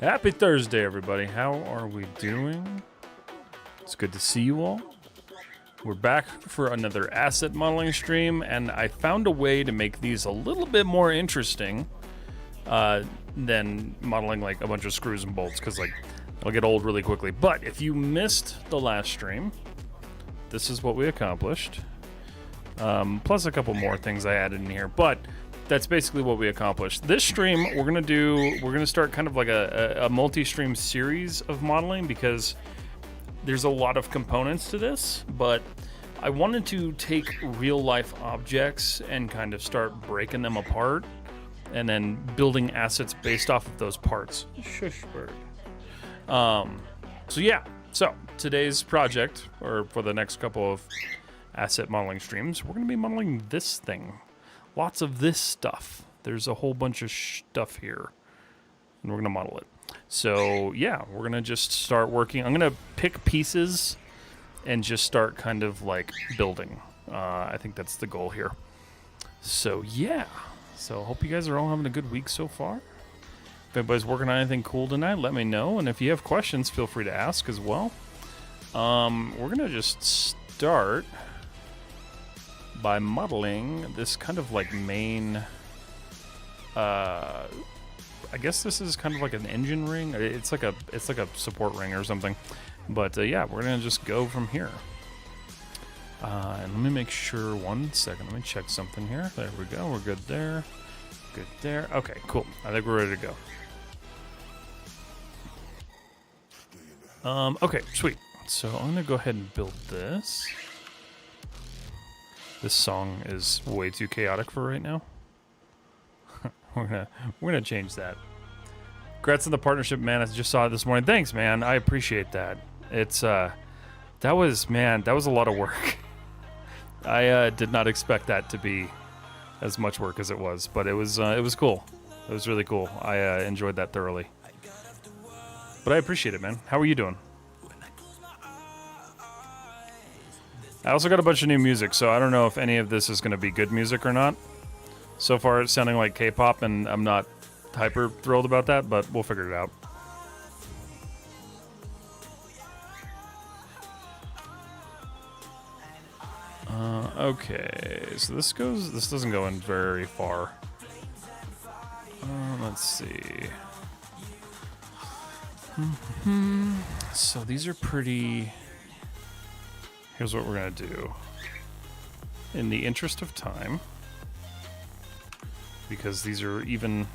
Happy Thursday, everybody. How are we doing? It's good to see you all. We're back for another asset modeling stream, and I found a way to make these a little bit more interesting than modeling like a bunch of screws and bolts, because like it'll get old really quickly. But if you missed the last stream, this is what we accomplished. Plus a couple more things I added in here, but that's basically what we accomplished. This stream, we're gonna start kind of like a multi-stream series of modeling, because there's a lot of components to this, but I wanted to take real life objects and kind of start breaking them apart and then building assets based off of those parts. Shush bird. So today's project, or for the next couple of asset modeling streams, we're gonna be modeling this thing. Lots of this stuff. There's a whole bunch of stuff here, and we're gonna model it. So yeah, we're gonna just start working. I'm gonna pick pieces and just start kind of like building. I think that's the goal here. So yeah, so hope you guys are all having a good week so far. If anybody's working on anything cool tonight, let me know. And if you have questions, feel free to ask as well. We're gonna just start by modeling this kind of like main, I guess this is kind of like an engine ring. It's like a support ring or something. But yeah, we're gonna just go from here. And let me make sure, 1 second, let me check something here. There we go, we're good there. Good there. Okay, cool. I think we're ready to go. Okay, sweet. So I'm gonna go ahead and build this. This song is way too chaotic for right now. we're gonna change that. Congrats on the partnership, man. I just saw it this morning. Thanks, man. I appreciate that. It's that was a lot of work. I did not expect that to be as much work as it was, but it was cool. It was really cool. I enjoyed that thoroughly. But I appreciate it, man. How are you doing? I also got a bunch of new music, so I don't know if any of this is going to be good music or not. So far, it's sounding like K-pop, and I'm not hyper thrilled about that, but we'll figure it out. Okay, so this doesn't go in very far. Let's see. So these are pretty... Here's what we're gonna do. In the interest of time, because these are even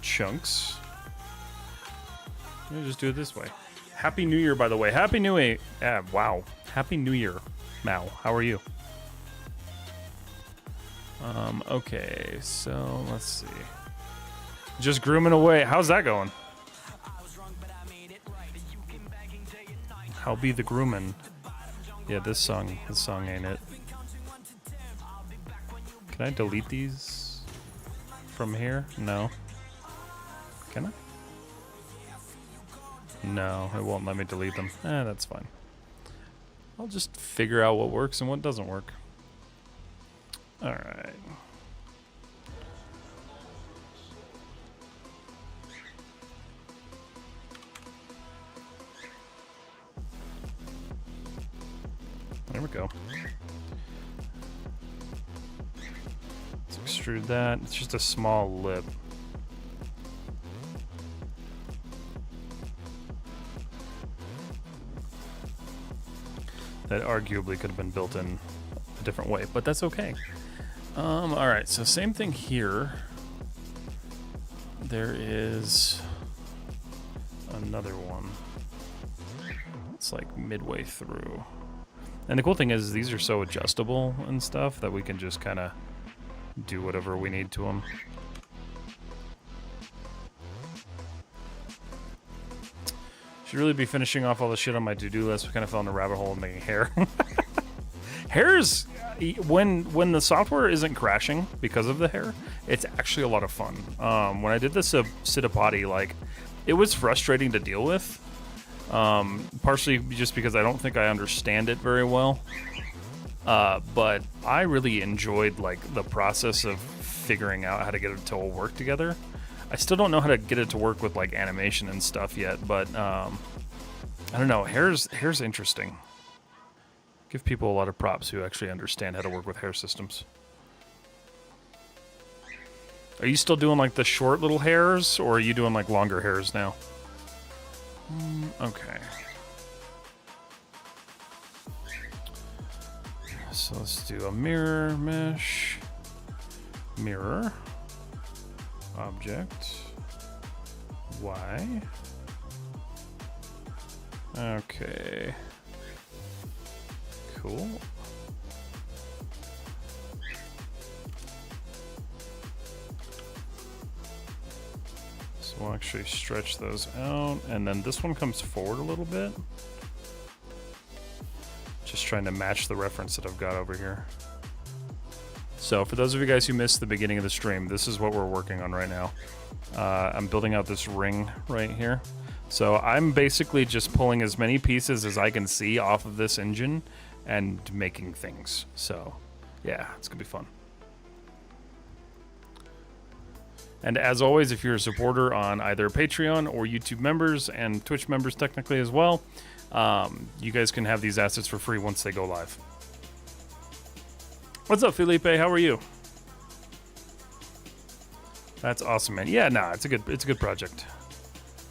chunks, I'm gonna just do it this way. Happy New Year, by the way. Happy New Year. Wow. Happy New Year, Mao. How are you? Okay, so let's see. Just grooming away. How's that going? How be the grooming? Yeah, this song ain't it. Can I delete these from here? No. Can I? No, it won't let me delete them. That's fine. I'll just figure out what works and what doesn't work. Alright. There we go. Let's extrude that. It's just a small lip. That arguably could have been built in a different way, but that's okay. Alright, so same thing here. There is another one. It's like midway through. And the cool thing is these are so adjustable and stuff that we can just kind of do whatever we need to them. Should really be finishing off all the shit on my to-do list. We kind of fell in the rabbit hole of making hair. Hair's, when the software isn't crashing because of the hair, it's actually a lot of fun. When I did this Cittapati, like, it was frustrating to deal with. Partially just because I don't think I understand it very well. But I really enjoyed like the process of figuring out how to get it to all work together. I still don't know how to get it to work with like animation and stuff yet, but I don't know. Hair's interesting. Give people a lot of props who actually understand how to work with hair systems. Are you still doing like the short little hairs, or are you doing like longer hairs now? Okay. So let's do a mirror mesh. Mirror. Object. Y. Okay. Cool. So we'll actually stretch those out, and then this one comes forward a little bit. Just trying to match the reference that I've got over here. So for those of you guys who missed the beginning of the stream, this is what we're working on right now. I'm building out this ring right here. So I'm basically just pulling as many pieces as I can see off of this engine and making things. So yeah, it's gonna be fun. And as always, if you're a supporter on either Patreon or YouTube members and Twitch members technically as well, you guys can have these assets for free once they go live. What's up, Felipe? How are you? That's awesome, man. Yeah, nah, it's a good project.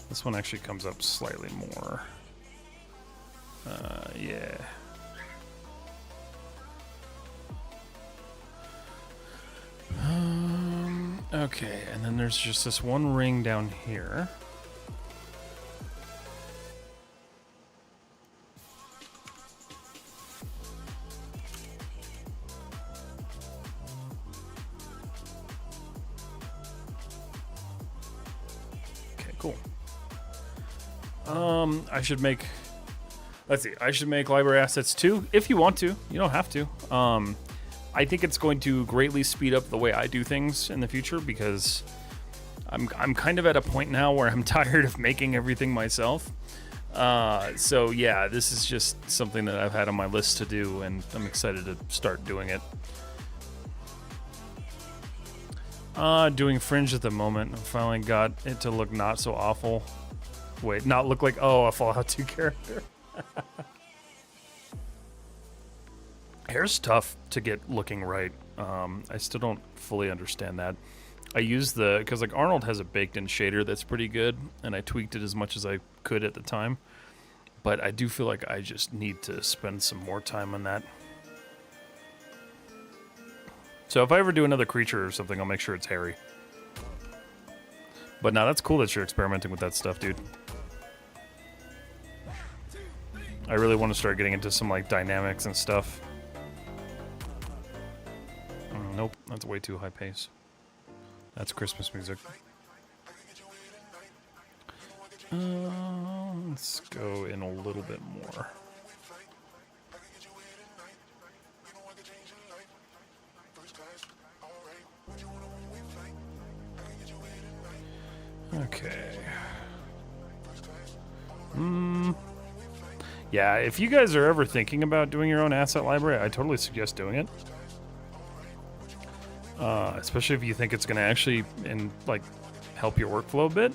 This one actually comes up slightly more. Yeah. Okay, and then there's just this one ring down here. Okay, cool. I should make... Let's see. I should make library assets too, if you want to. You don't have to. I think it's going to greatly speed up the way I do things in the future, because I'm kind of at a point now where I'm tired of making everything myself. So yeah, this is just something that I've had on my list to do, and I'm excited to start doing it. Doing Fringe at the moment. I finally got it to look not so awful. Wait, not look like, oh, a Fallout 2 character. Hair's tough to get looking right. I still don't fully understand that. I use because like Arnold has a baked-in shader that's pretty good, and I tweaked it as much as I could at the time. But I do feel like I just need to spend some more time on that. So if I ever do another creature or something, I'll make sure it's hairy. But now that's cool that you're experimenting with that stuff, dude. I really want to start getting into some like dynamics and stuff. Nope, that's way too high pace. That's Christmas music. Let's go in a little bit more. Okay. Yeah, if you guys are ever thinking about doing your own asset library, I totally suggest doing it. Especially if you think it's going to actually help your workflow a bit,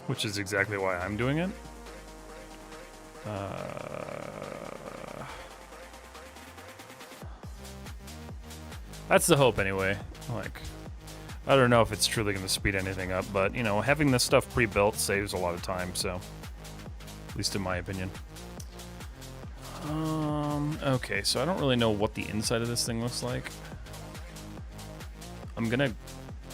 which is exactly why I'm doing it. That's the hope anyway. Like, I don't know if it's truly going to speed anything up, but you know, having this stuff pre-built saves a lot of time, so at least in my opinion. Okay, so I don't really know what the inside of this thing looks like. I'm gonna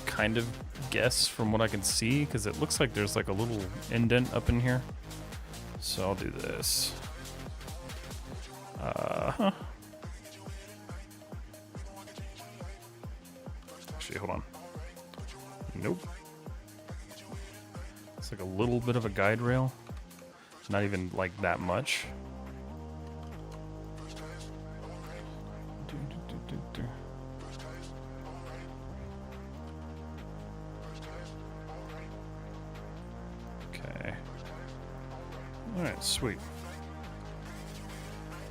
kind of guess from what I can see, because it looks like there's like a little indent up in here. So I'll do this. Actually, hold on. Nope. It's like a little bit of a guide rail. Not even like that much. Okay. Alright, sweet.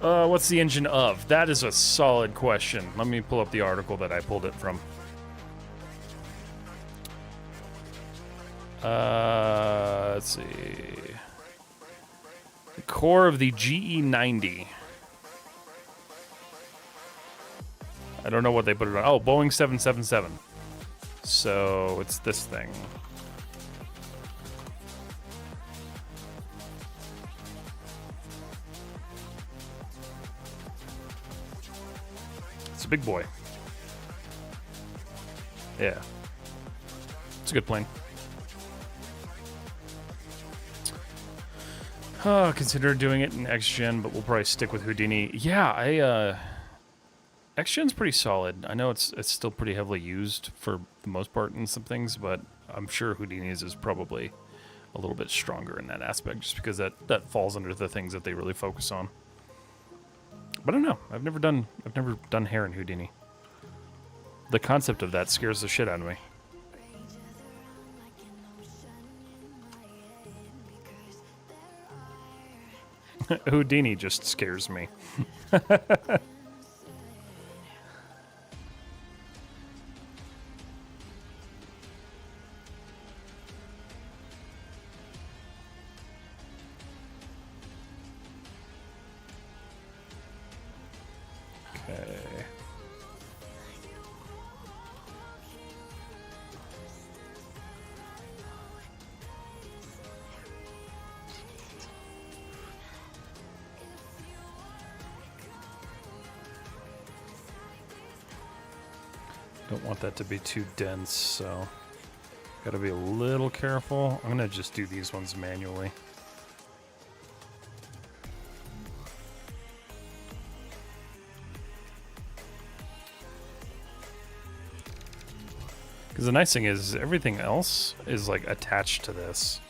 What's the engine of? That is a solid question. Let me pull up the article that I pulled it from. Let's see. The core of the GE90. I don't know what they put it on. Oh, Boeing 777. So it's this thing. It's a big boy. Yeah. It's a good plane. Consider doing it in X-Gen, but we'll probably stick with Houdini. Yeah, X-Gen's pretty solid. I know it's still pretty heavily used for the most part in some things, but I'm sure Houdini's is probably a little bit stronger in that aspect, just because that falls under the things that they really focus on. But I don't know. I've never done hair in Houdini. The concept of that scares the shit out of me. Houdini just scares me. Okay. Don't want that to be too dense, so gotta be a little careful. I'm gonna just do these ones manually. Because the nice thing is everything else is like attached to this,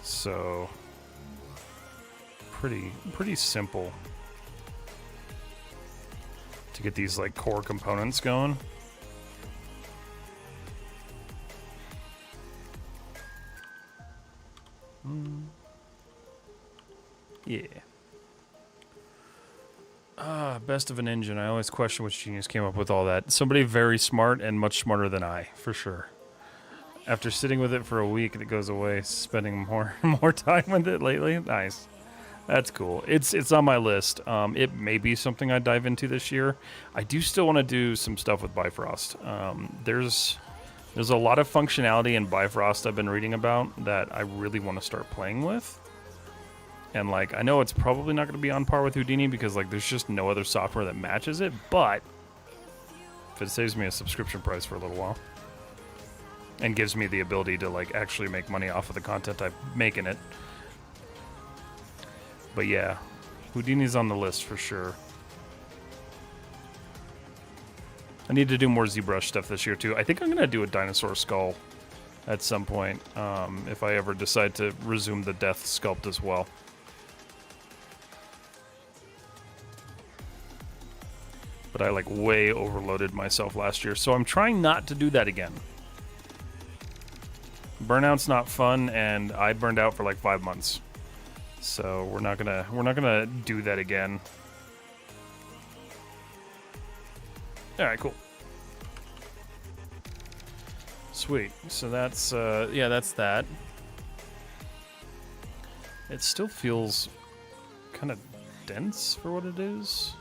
so pretty simple to get these like core components going. Yeah. Best of an engine. I always question which genius came up with all that. Somebody very smart and much smarter than I, for sure. After sitting with it for a week, it goes away. Spending more time with it lately. Nice. That's cool. It's on my list. It may be something I dive into this year. I do still want to do some stuff with Bifrost. There's a lot of functionality in Bifrost I've been reading about that I really want to start playing with. And like, I know it's probably not going to be on par with Houdini because like there's just no other software that matches it, but if it saves me a subscription price for a little while and gives me the ability to like actually make money off of the content I make in it. But yeah, Houdini's on the list for sure. I need to do more ZBrush stuff this year too. I think I'm going to do a dinosaur skull at some point, if I ever decide to resume the death sculpt as well. But I like way overloaded myself last year, so I'm trying not to do that again. Burnout's not fun, and I burned out for like 5 months. So we're not gonna do that again. All right, cool. Sweet. So that's yeah, that's that. It still feels kind of dense for what it is.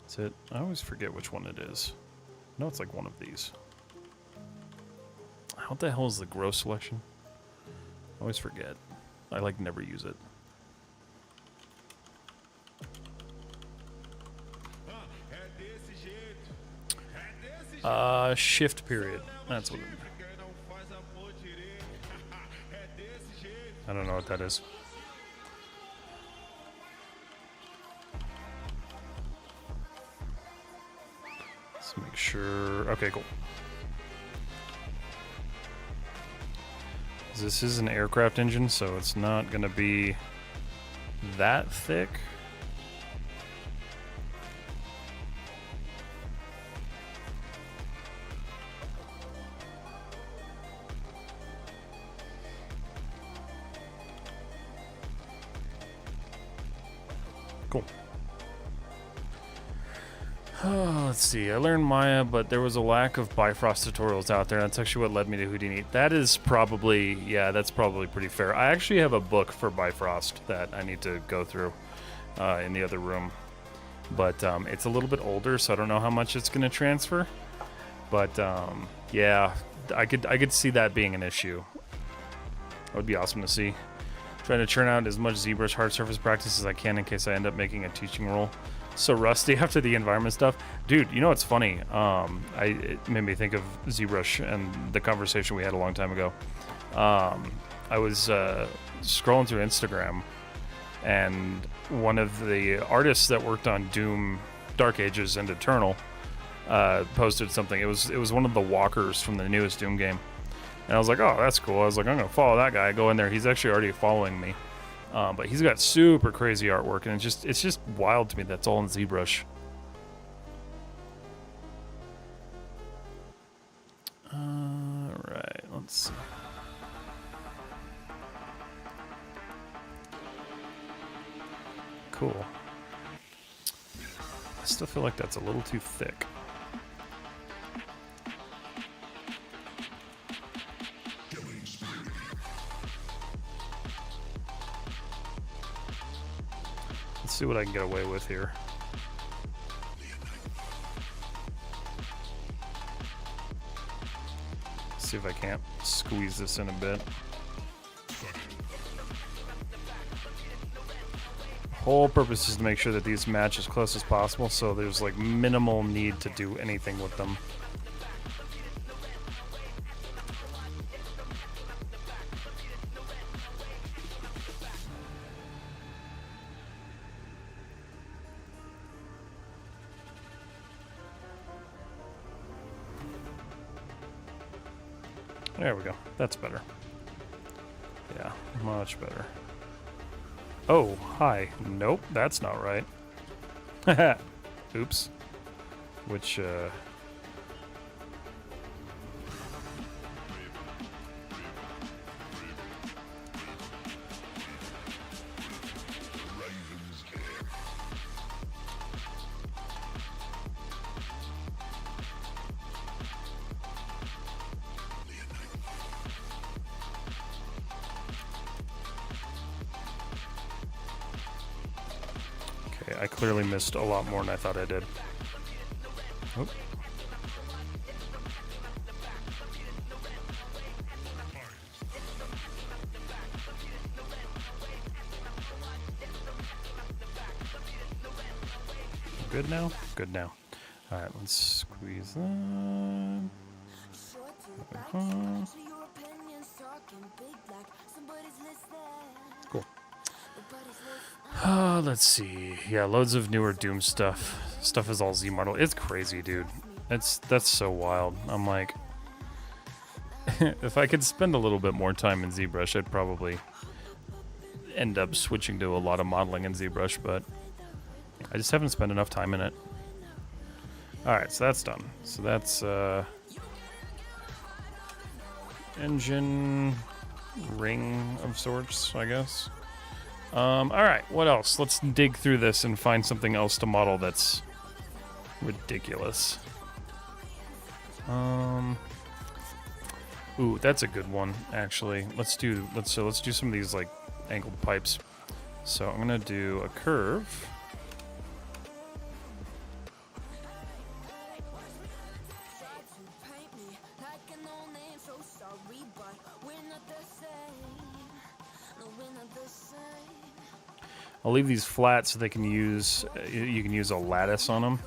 That's it. I always forget which one it is. No, it's like one of these. What the hell is the gross selection? I always forget. I like never use it. Shift period. That's what it is. I don't know what that is. Let's make sure. Okay, cool. This is an aircraft engine, so it's not going to be that thick. Cool. Let's see. I learned Maya, but there was a lack of Bifrost tutorials out there. That's actually what led me to Houdini. That is probably, yeah, that's probably pretty fair. I actually have a book for Bifrost that I need to go through in the other room. But it's a little bit older, so I don't know how much it's going to transfer. But yeah, I could see that being an issue. That would be awesome to see. Trying to churn out as much ZBrush hard surface practice as I can in case I end up making a teaching role. So rusty after the environment stuff. Dude, you know what's funny? It made me think of ZBrush and the conversation we had a long time ago. I was scrolling through Instagram, and one of the artists that worked on Doom, Dark Ages, and Eternal posted something. It was one of the walkers from the newest Doom game. And I was like, oh, that's cool. I was like, I'm going to follow that guy. I go in there. He's actually already following me. But he's got super crazy artwork, and it's just wild to me that's all in ZBrush. Alright, let's see. Cool. I still feel like that's a little too thick. Let's see what I can get away with here. See if I can't squeeze this in a bit. Whole purpose is to make sure that these match as close as possible, so there's like minimal need to do anything with them. There we go. That's better. Yeah, much better. Oh, hi. Nope, that's not right. Oops. Which, I clearly missed a lot more than I thought I did. Oop. Good now? Good now. Alright, let's squeeze that. Cool. Let's see. Yeah, loads of newer Doom stuff. Stuff is all Z model. It's crazy, dude. That's so wild. I'm like, if I could spend a little bit more time in ZBrush, I'd probably end up switching to a lot of modeling in ZBrush, but I just haven't spent enough time in it. Alright, so that's done. So that's engine ring of sorts, I guess. Alright, what else? Let's dig through this and find something else to model that's ridiculous. Ooh, that's a good one, actually. Let's do some of these like angled pipes. So I'm gonna do a curve. I'll leave these flat so they can use, you can use a lattice on them.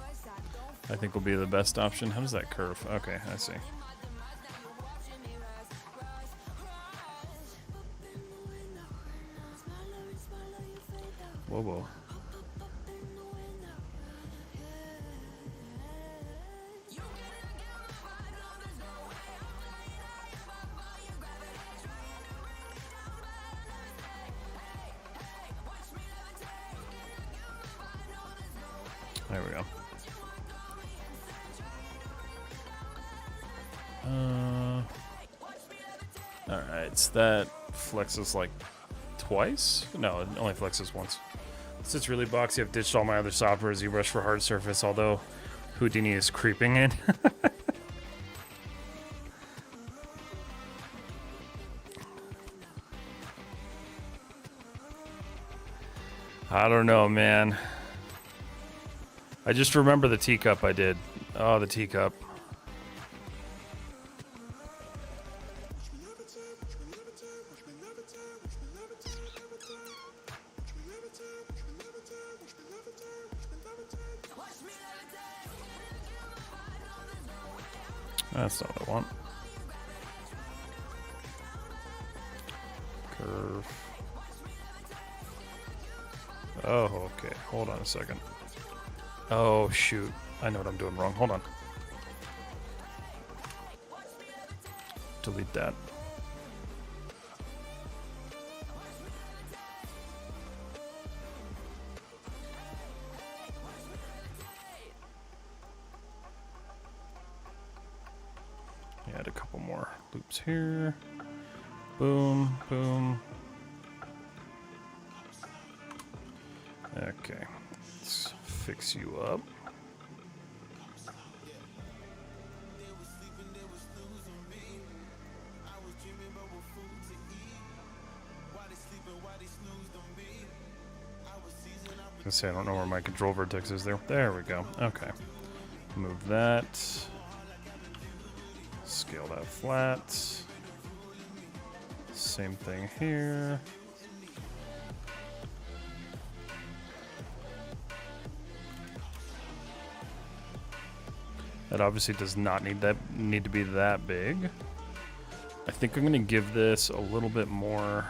I think will be the best option. How does that curve? Okay, I see. Whoa, whoa. There we go. Alright, so that flexes like twice? No, it only flexes once. Since it's really boxy, I've ditched all my other software, ZBrush for hard surface, although Houdini is creeping in. I don't know, man. I just remember the teacup I did. Oh, the teacup. That's not what I want. Curve. Oh, okay. Hold on a second. Oh, shoot. I know what I'm doing wrong. Hold on. Delete that. Add a couple more loops here. Boom, boom. Okay, let's fix you up. I was gonna say, I don't know where my control vertex is there. There we go. Okay. Move that. Scale that flat. Same thing here. That obviously does not need to be that big. I think I'm gonna give this a little bit more.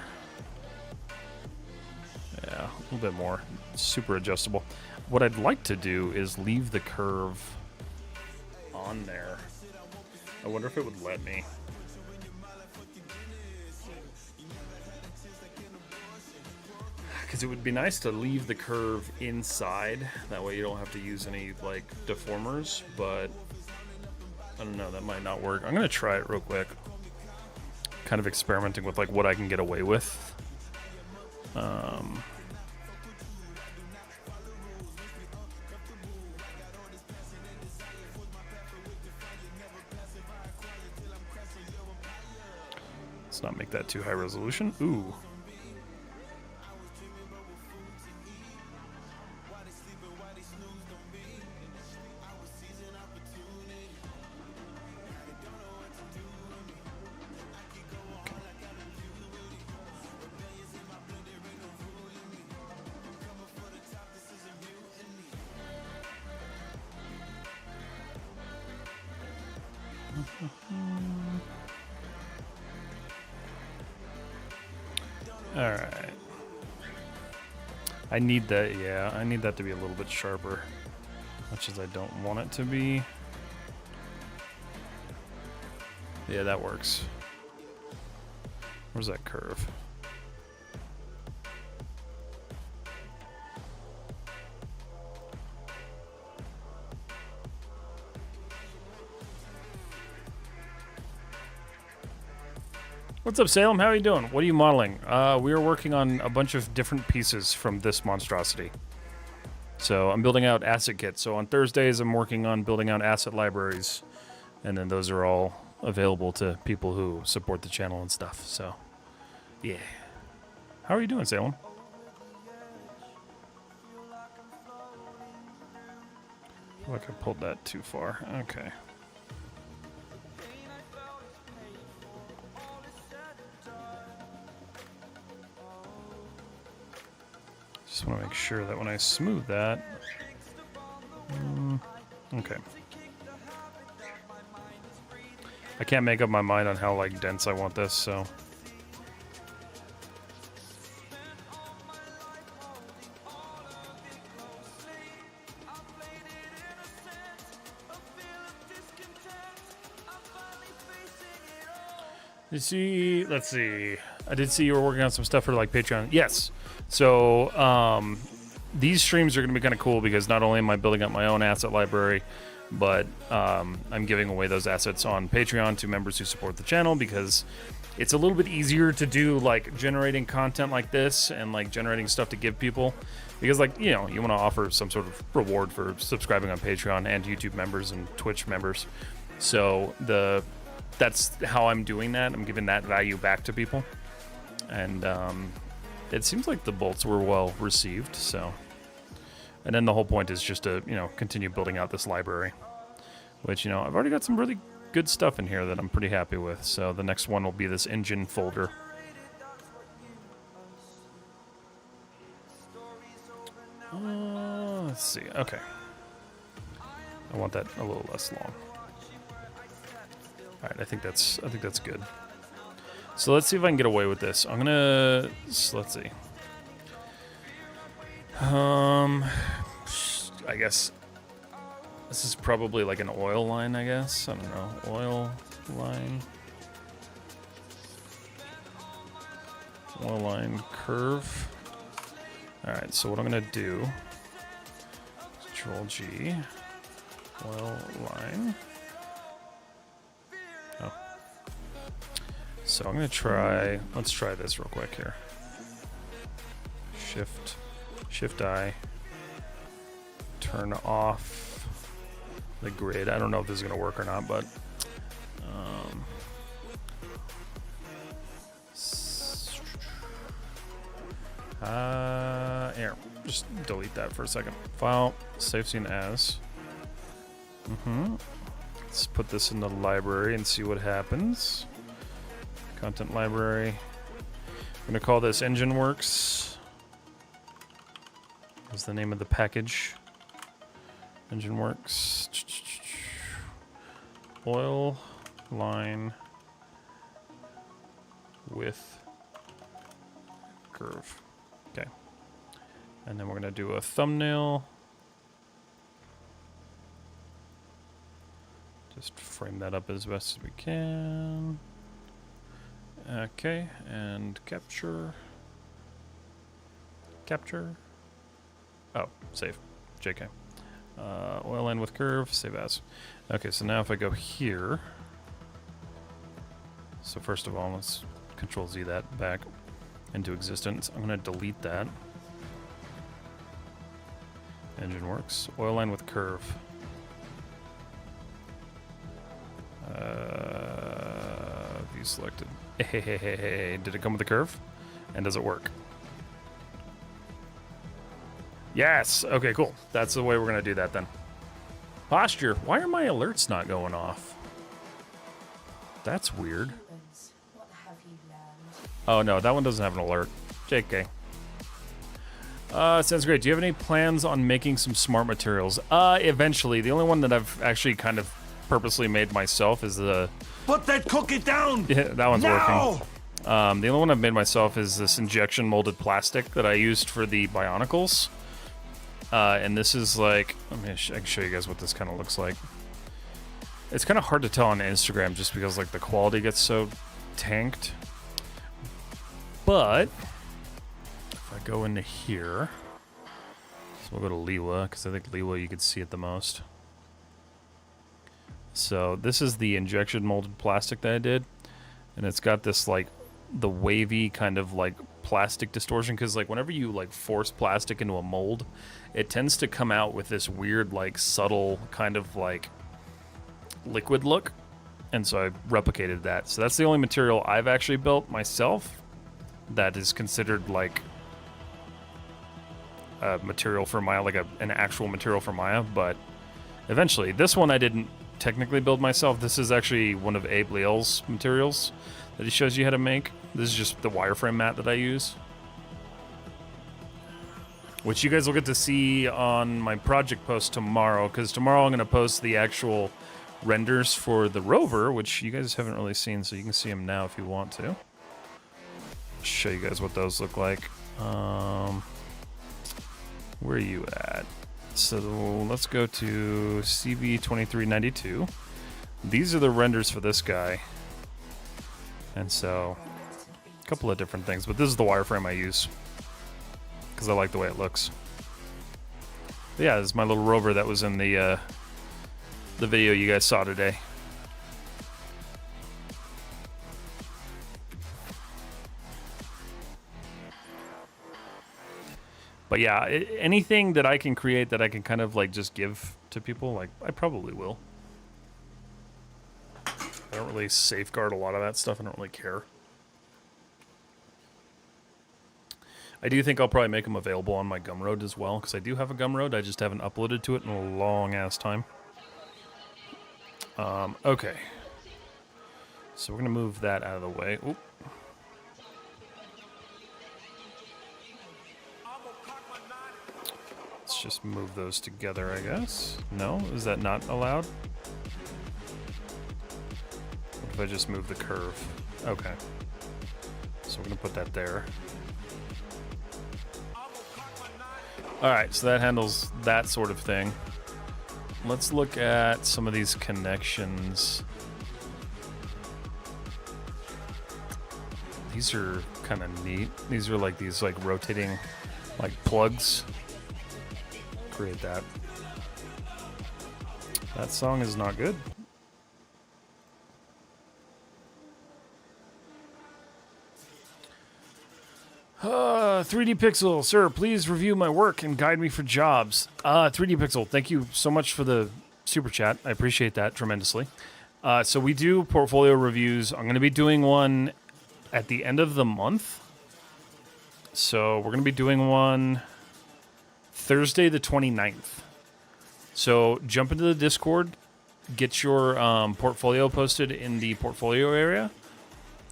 Yeah, a little bit more. Super adjustable. What I'd like to do is leave the curve on there. I wonder if it would let me. Because it would be nice to leave the curve inside. That way you don't have to use any, like, deformers. But I don't know, that might not work. I'm going to try it real quick. Kind of experimenting with, like, what I can get away with. Let's not make that too high resolution. Ooh. All right. I need that, yeah, I need that to be a little bit sharper, much as I don't want it to be. Yeah, that works. Where's that curve? What's up, Salem? How are you doing? What are you modeling? We are working on a bunch of different pieces from this monstrosity. So I'm building out asset kits. So on Thursdays, I'm working on building out asset libraries. And then those are all available to people who support the channel and stuff. So, yeah. How are you doing, Salem? I feel like I pulled that too far. Okay. Just want to make sure that when I smooth that, okay. I can't make up my mind on how like dense I want this, so. You see, let's see. I did see you were working on some stuff for like Patreon. Yes. So these streams are going to be kind of cool because not only am I building up my own asset library, but I'm giving away those assets on Patreon to members who support the channel because it's a little bit easier to do like generating content like this and like generating stuff to give people because like, you know, you want to offer some sort of reward for subscribing on Patreon and YouTube members and Twitch members. So that's how I'm doing that. I'm giving that value back to people, and it seems like the bolts were well received. So, and then the whole point is just to, you know, continue building out this library, which, you know, I've already got some really good stuff in here that I'm pretty happy with. So the next one will be this engine folder. Let's see. Okay, I want that a little less long. All right, I think that's good. So let's see if I can get away with this. I'm gonna, let's see. I guess this is probably like an oil line, I guess. I don't know. Oil line. Oil line curve. All right, so what I'm gonna do, Control G, oil line. Oh. So I'm gonna try, let's try this real quick here. Shift I, turn off the grid. I don't know if this is gonna work or not, but here, just delete that for a second. File, save scene as. Let's put this in the library and see what happens. Content library. I'm gonna call this Engine Works. Is the name of the package. Engine Works. Oil line with curve. Okay. And then we're gonna do a thumbnail. Just frame that up as best as we can. Okay, and capture. Oh, save. JK. Oil line with curve, save as. Okay, so now if I go here. So first of all, let's Control Z that back into existence. I'm gonna delete that. Engine Works. Oil line with curve. View selected. Hey, did it come with a curve? And does it work? Yes. Okay, cool. That's the way we're gonna do that then. Posture. Why are my alerts not going off? That's weird. Oh no, that one doesn't have an alert. JK. Sounds great. Do you have any plans on making some smart materials? Eventually. The only one that I've actually kind of purposely made myself is the... Put that cookie down! Yeah, that one's now! working. The only one I've made myself is this injection molded plastic that I used for the Bionicles. And this is like... I can show you guys what this kind of looks like. It's kind of hard to tell on Instagram just because like the quality gets so tanked. But... if I go into here... So we'll go to Liwa, because I think Liwa you could see it the most. So this is the injection molded plastic that I did, and it's got this like the wavy kind of like plastic distortion, because like whenever you like force plastic into a mold, it tends to come out with this weird like subtle kind of like liquid look, and so I replicated that. So that's the only material I've actually built myself that is considered like a material for Maya, like an actual material for Maya. But eventually, this one I didn't technically build myself. This is actually one of Abe Leal's materials that he shows you how to make. This is just the wireframe mat that I use, which you guys will get to see on my project post tomorrow, because tomorrow I'm going to post the actual renders for the rover, which you guys haven't really seen, so you can see them now if you want to. Show you guys what those look like. Where are you at? So let's go to CV2392. These are the renders for this guy. And so, a couple of different things, but this is the wireframe I use because I like the way it looks. But yeah, this is my little rover that was in the video you guys saw today. But yeah, anything that I can create that I can kind of like just give to people, like I probably will. I don't really safeguard a lot of that stuff. I don't really care. I do think I'll probably make them available on my Gumroad as well, because I do have a Gumroad. I just haven't uploaded to it in a long ass time. Okay. So we're going to move that out of the way. Oop. Let's just move those together, I guess. No? Is that not allowed? What if I just move the curve? Okay. So we're going to put that there. Alright, so that handles that sort of thing. Let's look at some of these connections. These are kind of neat. These are like these like rotating like plugs. Create that. That song is not good. 3D Pixel, sir, please review my work and guide me for jobs. 3D Pixel, thank you so much for the super chat. I appreciate that tremendously. So we do portfolio reviews. I'm going to be doing one at the end of the month. So we're going to be doing one Thursday the 29th. So jump into the Discord, get your portfolio posted in the portfolio area,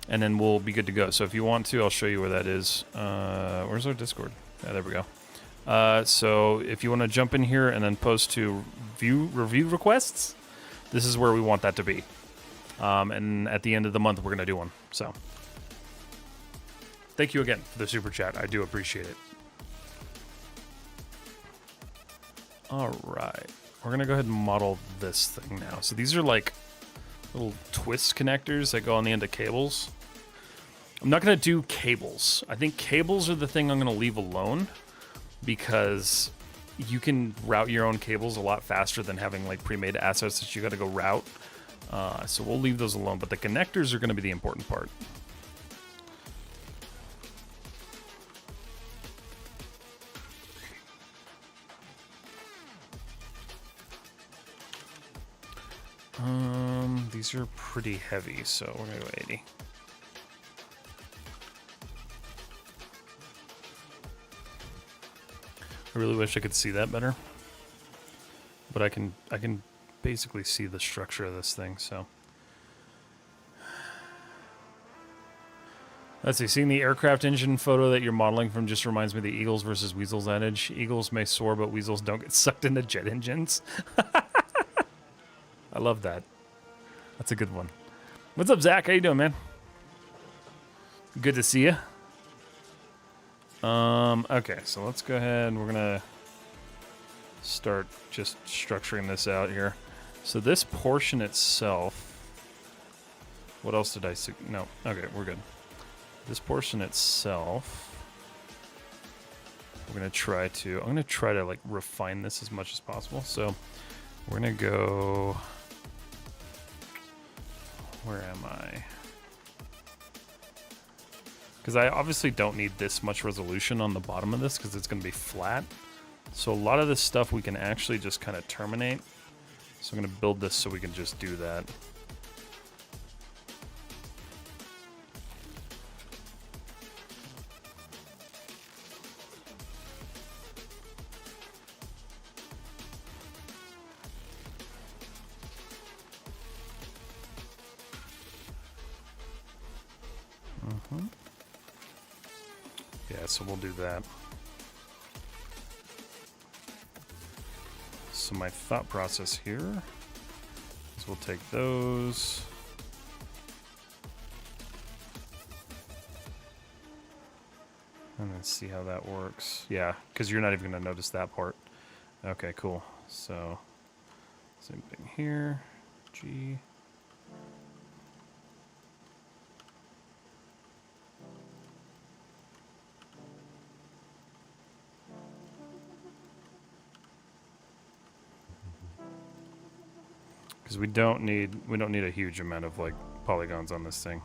and then we'll be good to go. So if you want to, I'll show you where that is. Where's our Discord? Yeah, there we go. So if you want to jump in here and then post to review requests, this is where we want that to be. And at the end of the month, we're going to do one. So thank you again for the super chat. I do appreciate it. All right. We're going to go ahead and model this thing now. So these are like little twist connectors that go on the end of cables. I'm not going to do cables. I think cables are the thing I'm going to leave alone because you can route your own cables a lot faster than having like pre-made assets that you got to go route. So we'll leave those alone, but the connectors are going to be the important part. These are pretty heavy, so we're going to go 80. I really wish I could see that better, but I can basically see the structure of this thing. So let's see. Seeing the aircraft engine photo that you're modeling from just reminds me of the Eagles versus Weasels adage. Eagles may soar, but weasels don't get sucked into jet engines. I love that. That's a good one. What's up, Zach? How you doing, man? Good to see you. Okay, so let's go ahead and we're gonna start just structuring this out here. So this portion itself, what else did I see? No, okay, we're good. This portion itself, I'm gonna try to like refine this as much as possible. So we're gonna go, where am I? Because I obviously don't need this much resolution on the bottom of this because it's going to be flat. So a lot of this stuff we can actually just kind of terminate. So I'm going to build this so we can just do that. Yeah, so we'll do that. So my thought process here is we'll take those. And then see how that works. Yeah, because you're not even going to notice that part. Okay, cool. So, same thing here. G. Because we don't need a huge amount of like polygons on this thing.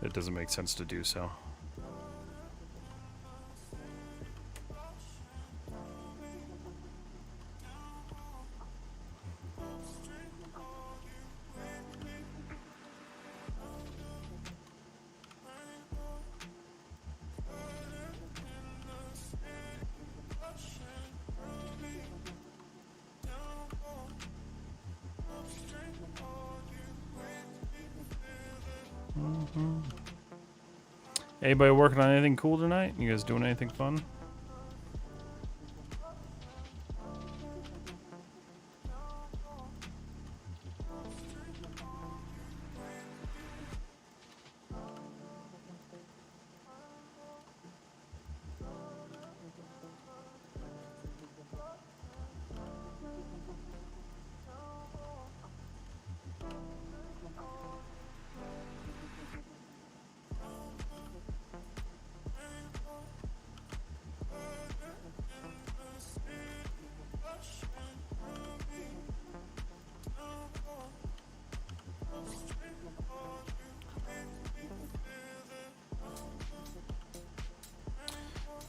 It doesn't make sense to do so. Anybody working on anything cool tonight? You guys doing anything fun?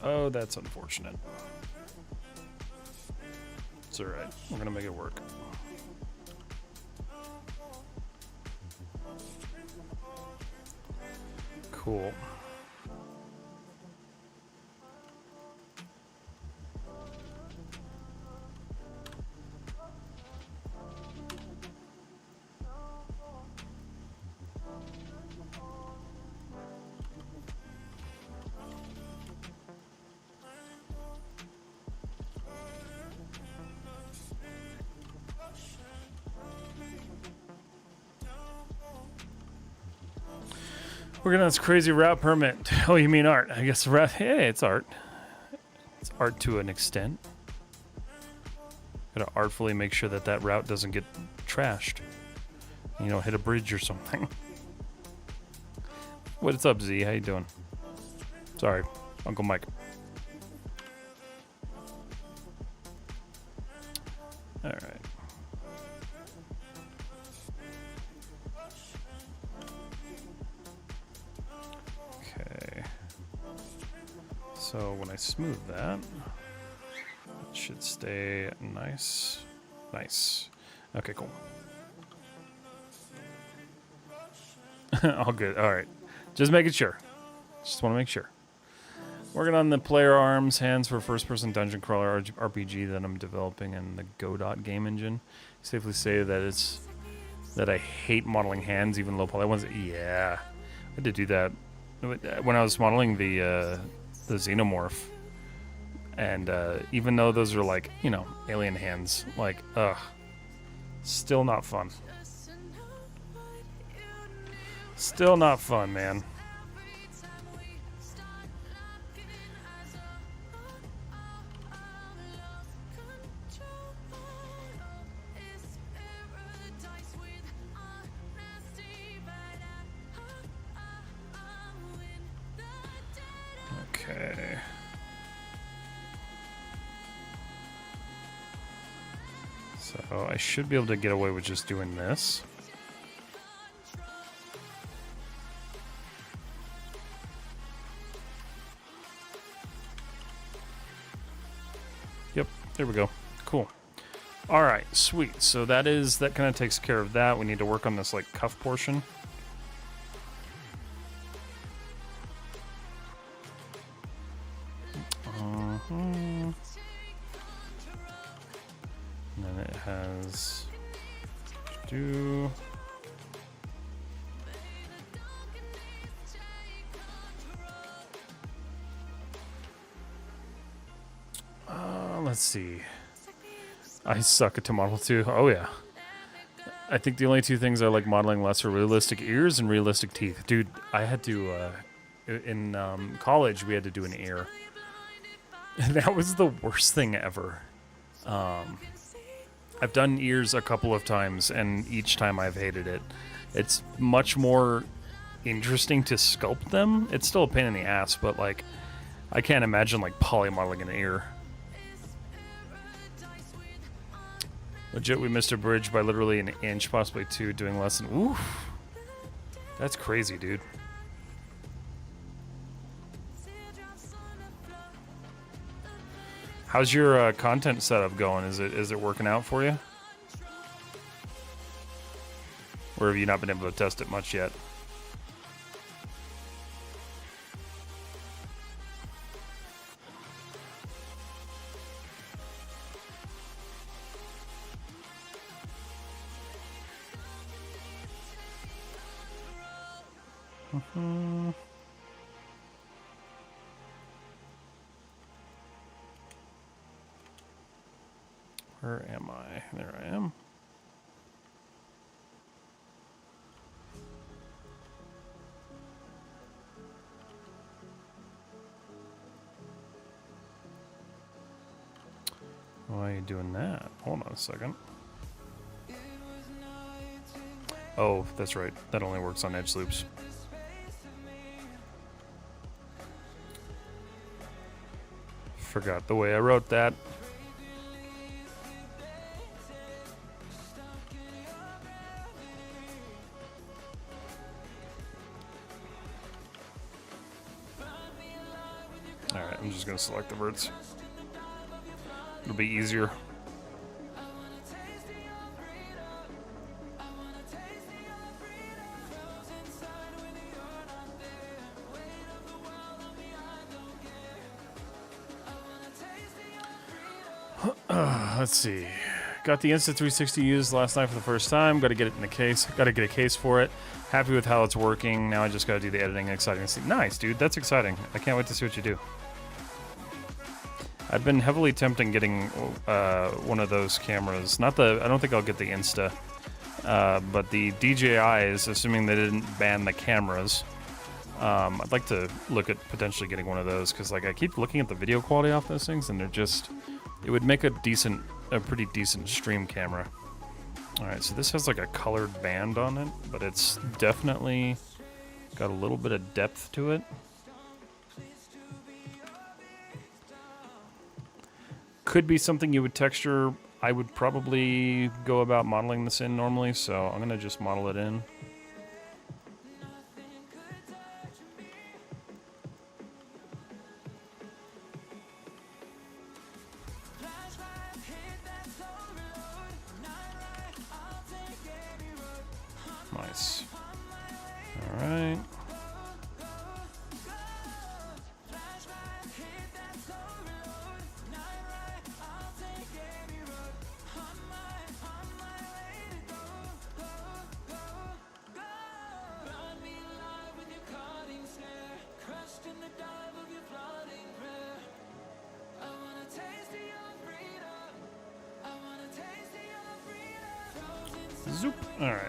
Oh, that's unfortunate. It's alright. We're gonna make it work. Cool. Working on this crazy route permit. Oh, you mean art? I guess route. Hey, it's art. It's art to an extent. Gotta artfully make sure that that route doesn't get trashed. You know, hit a bridge or something. What's up, Z? How you doing? Sorry, Uncle Mike. All right. Okay. So when I smooth that, it should stay nice. Nice. Okay, cool. All good. All right. Just making sure. Just want to make sure. Working on the player arms, hands for first-person dungeon crawler RPG that I'm developing in the Godot game engine. Safely say that I hate modeling hands, even low poly ones. Yeah, I had to do that when I was modeling the xenomorph, and even though those are like, you know, alien hands, like, still not fun. Still not fun, man. Okay. So I should be able to get away with just doing this. Yep, there we go. Cool. All right, sweet. So that kind of takes care of that. We need to work on this like cuff portion. And then it has do. Let's see. I suck at to model too. Oh yeah. I think the only two things I like modeling less are realistic ears and realistic teeth. Dude, I had to in college we had to do an ear. That was the worst thing ever. I've done ears a couple of times, and each time I've hated it. It's much more interesting to sculpt them. It's still a pain in the ass, but like, I can't imagine like polymodeling an ear. Legit, we missed a bridge by literally an inch, possibly two, doing less than. Oof. That's crazy, dude. How's your content setup going? Is it working out for you? Or have you not been able to test it much yet? Where am I? There I am. Why are you doing that? Hold on a second. Oh, that's right. That only works on edge loops. Forgot the way I wrote that. Alright, I'm just going to select the verts. It'll be easier. Let's see. Got the Insta360 used last night for the first time. Got to get it in the case. Got to get a case for it. Happy with how it's working. Now I just got to do the editing. Exciting to see. Nice, dude. That's exciting. I can't wait to see what you do. I've been heavily tempting getting one of those cameras. Not the. I don't think I'll get the Insta, but the DJIs. Assuming they didn't ban the cameras. I'd like to look at potentially getting one of those because, like, I keep looking at the video quality off those things, and they're just. It would make a pretty decent stream camera. Alright, so this has like a colored band on it, but it's definitely got a little bit of depth to it. Could be something you would texture. I would probably go about modeling this in normally, so I'm gonna just model it in. Nice. All right. Zoop. All right.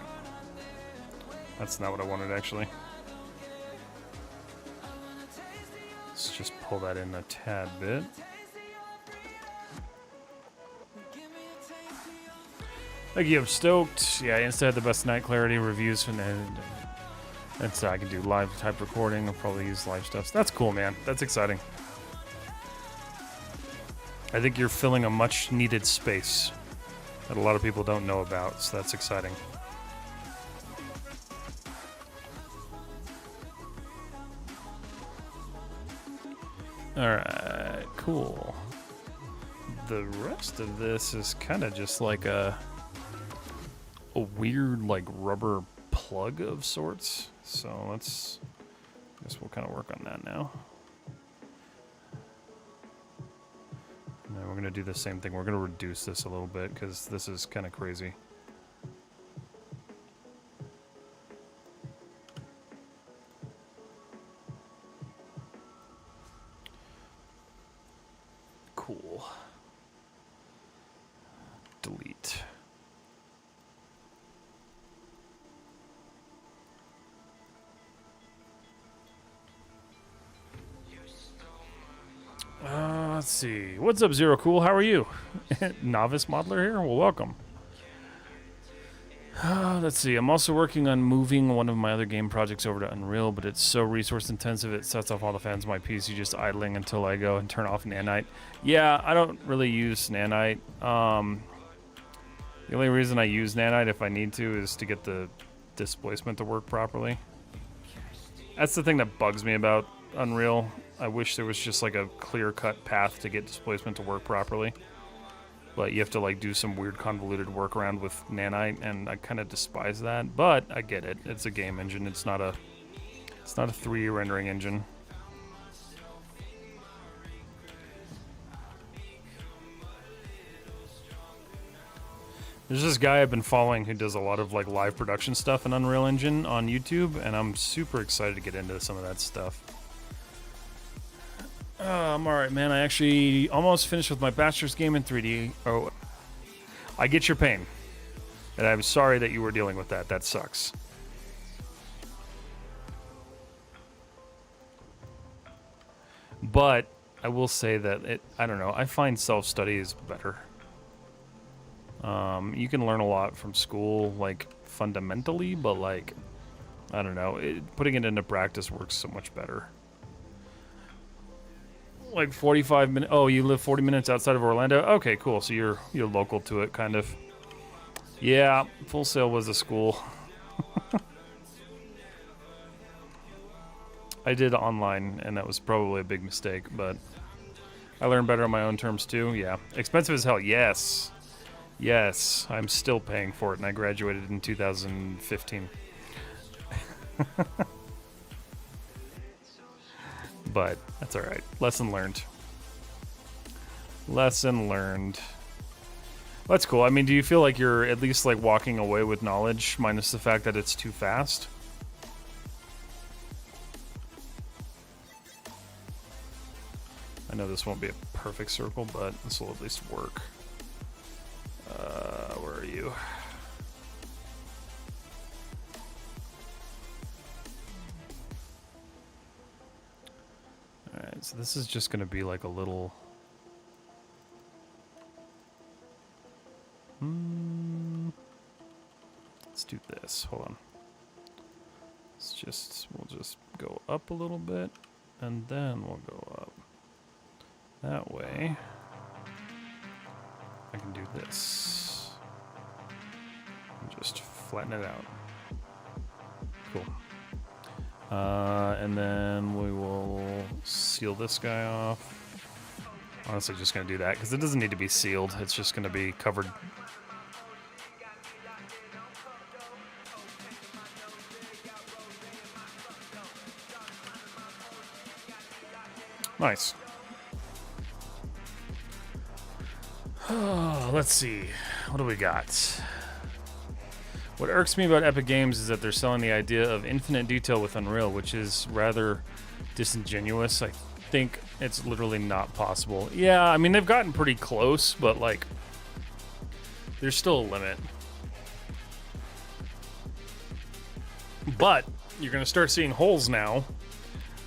That's not what I wanted, actually. Let's just pull that in a tad bit. Thank you, I'm stoked. Yeah, Insta had the best night clarity reviews from that's I can do live type recording. I'll probably use live stuff. So that's cool, man. That's exciting. I think you're filling a much needed space that a lot of people don't know about, so that's exciting. Alright, cool. The rest of this is kind of just like a weird, like, rubber plug of sorts. So I guess we'll kind of work on that now. And then we're going to do the same thing. We're going to reduce this a little bit because this is kind of crazy. Cool. Delete. Let's see. What's up, Zero Cool? How are you? Novice modeler here? Well, welcome. Let's see. I'm also working on moving one of my other game projects over to Unreal, but it's so resource intensive it sets off all the fans of my PC just idling until I go and turn off Nanite. Yeah, I don't really use Nanite. The only reason I use Nanite if I need to is to get the displacement to work properly. That's the thing that bugs me about Unreal. I wish there was just like a clear-cut path to get displacement to work properly. But you have to like do some weird convoluted workaround with Nanite, and I kind of despise that. But I get it. It's a game engine. It's not a 3D rendering engine. There's this guy I've been following who does a lot of like live production stuff in Unreal Engine on YouTube, and I'm super excited to get into some of that stuff. I'm alright, man. I actually almost finished with my bachelor's game in 3D. Oh, I get your pain. And I'm sorry that you were dealing with that. That sucks. But I will say that I don't know. I find self-study is better. You can learn a lot from school, like, fundamentally, but, like, I don't know. Putting it into practice works so much better. Like 45 minutes. Oh, you live 40 minutes outside of Orlando? Okay, cool. So you're local to it, kind of. Yeah, Full Sail was a school. I did online, and that was probably a big mistake, but I learned better on my own terms, too. Yeah. Expensive as hell. Yes. Yes. I'm still paying for it, and I graduated in 2015. But that's all right. Lesson learned. Lesson learned. That's cool. I mean, do you feel like you're at least like walking away with knowledge, minus the fact that it's too fast? I know this won't be a perfect circle, but this will at least work. Where are you? Alright, so this is just going to be like a little... Let's do this. Hold on. We'll just go up a little bit, and then we'll go up. That way, I can do this. And just flatten it out. Cool. And then we will seal this guy off. Honestly, just going to do that, because it doesn't need to be sealed. It's just going to be covered. Nice. Oh, let's see. What do we got? What irks me about Epic Games is that they're selling the idea of infinite detail with Unreal, which is rather disingenuous. I think it's literally not possible. Yeah, I mean, they've gotten pretty close, but, like, there's still a limit. But you're going to start seeing holes now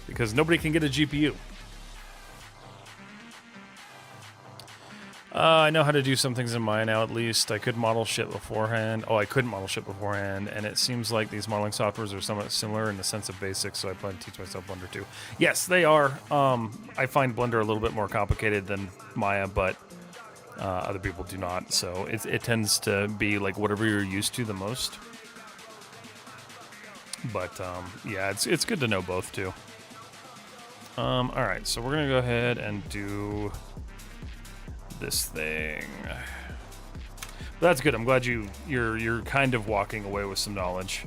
because nobody can get a GPU. I know how to do some things in mine now, at least. I could model shit beforehand. Oh, I couldn't model shit beforehand, and it seems like these modeling softwares are somewhat similar in the sense of basics, so I plan to teach myself Blender too. Yes, they are. I find Blender a little bit more complicated than Maya, but other people do not, so it tends to be like whatever you're used to the most. But, yeah, it's good to know both, too. Alright, so we're going to go ahead and do this thing. But that's good. I'm glad you're kind of walking away with some knowledge.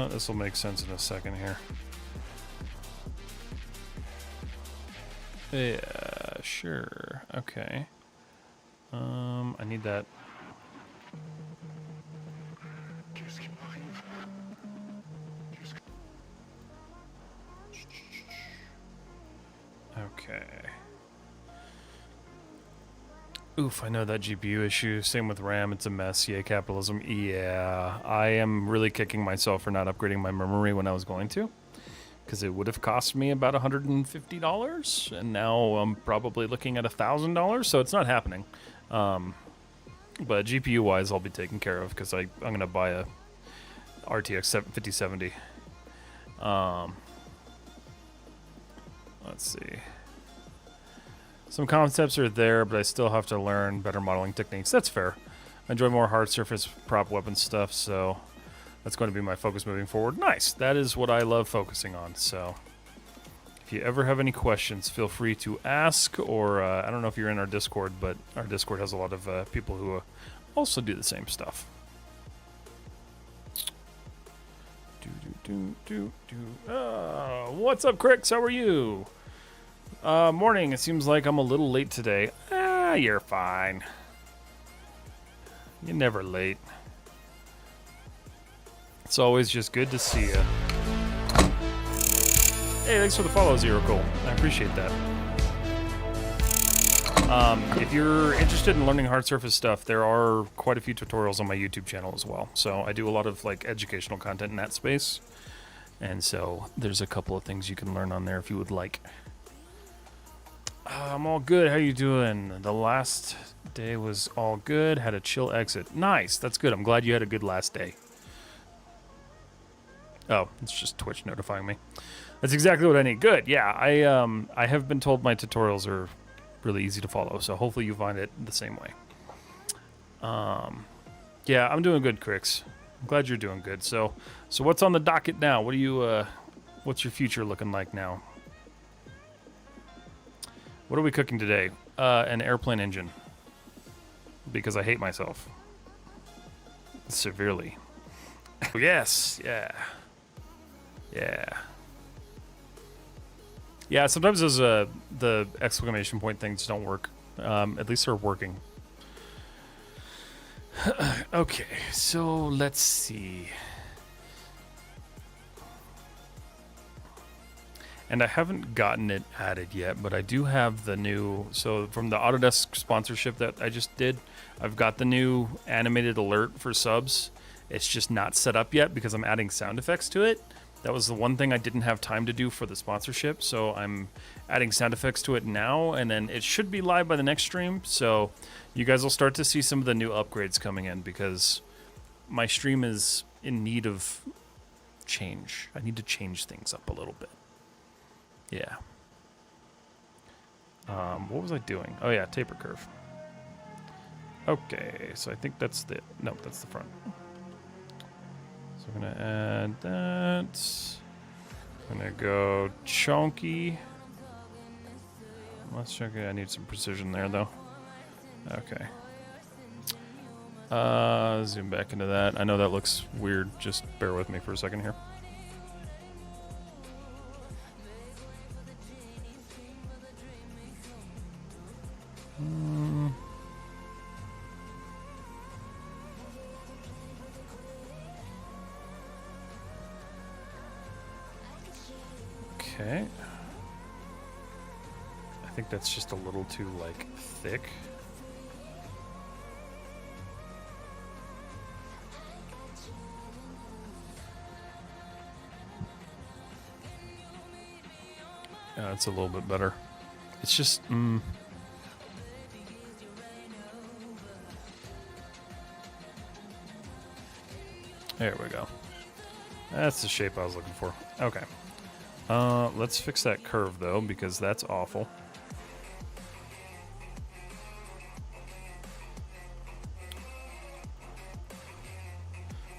This will make sense in a second here. Yeah, sure. Okay. I need that. Okay. Oof, I know that GPU issue. Same with RAM, it's a mess. Yay, capitalism. Yeah, I am really kicking myself for not upgrading my memory when I was going to. Because it would have cost me about $150, and now I'm probably looking at $1,000, so it's not happening. But GPU-wise, I'll be taken care of, because I'm going to buy a RTX 5070. Let's see. Some concepts are there, but I still have to learn better modeling techniques. That's fair. I enjoy more hard surface prop weapon stuff, so that's going to be my focus moving forward. Nice. That is what I love focusing on. So if you ever have any questions, feel free to ask, or I don't know if you're in our Discord, but our Discord has a lot of people who also do the same stuff. What's up, Crix? How are you? Morning. It seems like I'm a little late today. You're fine. You're never late. It's always just good to see you. Hey, thanks for the follow, Zero Cool. I appreciate that. If you're interested in learning hard surface stuff, there are quite a few tutorials on my YouTube channel as well. So I do a lot of like educational content in that space. And so there's a couple of things you can learn on there if you would like. I'm all good. How you doing? The last day was all good. Had a chill exit. Nice. That's good. I'm glad you had a good last day. Oh, it's just Twitch notifying me. That's exactly what I need. Good. Yeah, I have been told my tutorials are really easy to follow, so hopefully you find it the same way. Yeah, I'm doing good, Crix. I'm glad you're doing good. So what's on the docket now? What do you what's your future looking like now? What are we cooking today? An airplane engine. Because I hate myself. Severely. Yes, yeah. Yeah. Yeah, sometimes those the exclamation point things don't work. At least they're working. Okay, so let's see. And I haven't gotten it added yet, but I do have the new... So from the Autodesk sponsorship that I just did, I've got the new animated alert for subs. It's just not set up yet because I'm adding sound effects to it. That was the one thing I didn't have time to do for the sponsorship, so I'm adding sound effects to it now, and then it should be live by the next stream, so you guys will start to see some of the new upgrades coming in because my stream is in need of change. I need to change things up a little bit. Yeah. What was I doing? Oh yeah, taper curve. Okay, so I think that's the... No, that's the front. So we're gonna add that. I'm gonna go chunky. Less chunky. I need some precision there, though. Okay. Zoom back into that. I know that looks weird. Just bear with me for a second here. Okay. I think that's just a little too, like, thick. Yeah, it's a little bit better. It's just, There we go. That's the shape I was looking for. Okay. Let's fix that curve, though, because that's awful.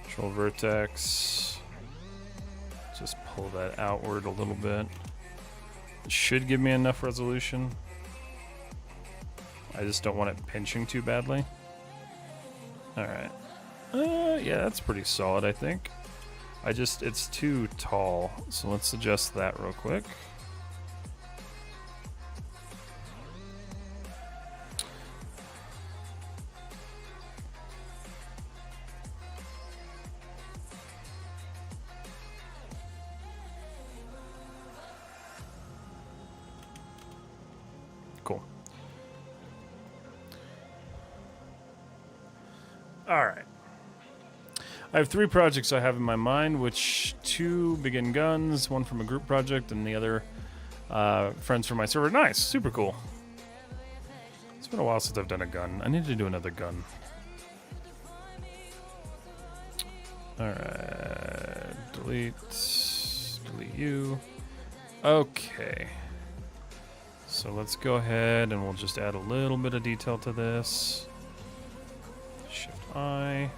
Control vertex. Just pull that outward a little bit. It should give me enough resolution. I just don't want it pinching too badly. Alright. Yeah, that's pretty solid, I think. It's too tall, so let's adjust that real quick. Cool. All right. I have 3 projects I have in my mind, which 2 begin guns, 1 from a group project, and the other friends from my server. Nice, super cool. It's been a while since I've done a gun. I need to do another gun. Alright, delete you. Okay. So let's go ahead and we'll just add a little bit of detail to this. Shift I.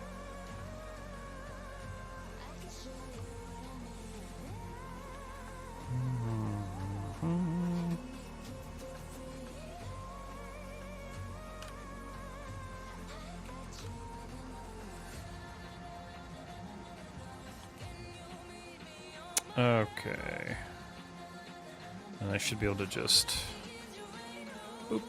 Okay. And I should be able to just... Boop.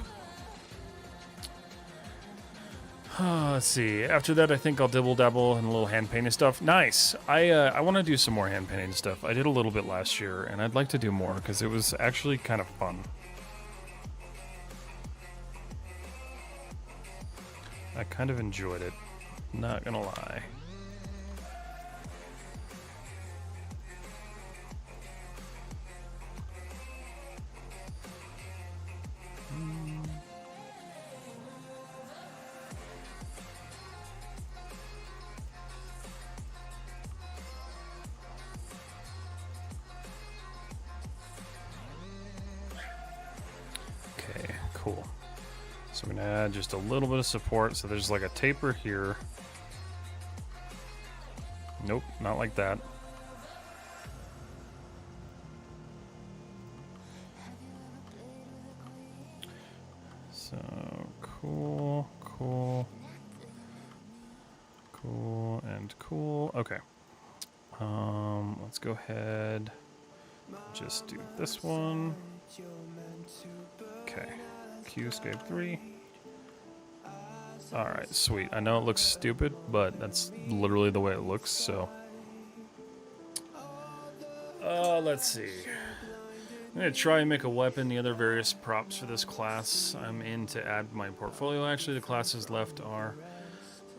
Let's see. After that, I think I'll dibble dabble in a little hand painting stuff. Nice. I want to do some more hand painting stuff. I did a little bit last year, and I'd like to do more because it was actually kind of fun. I kind of enjoyed it. Not gonna lie. Okay, cool. So I'm gonna add just a little bit of support. So there's like a taper here. Nope, not like that. So cool, cool, cool, and cool. Okay. Let's go ahead. Just do this one. Okay. Q escape 3. Alright, sweet. I know it looks stupid, but that's literally the way it looks, so. Let's see. I'm going to try and make a weapon, the other various props for this class. I'm in to add my portfolio. Actually, the classes left are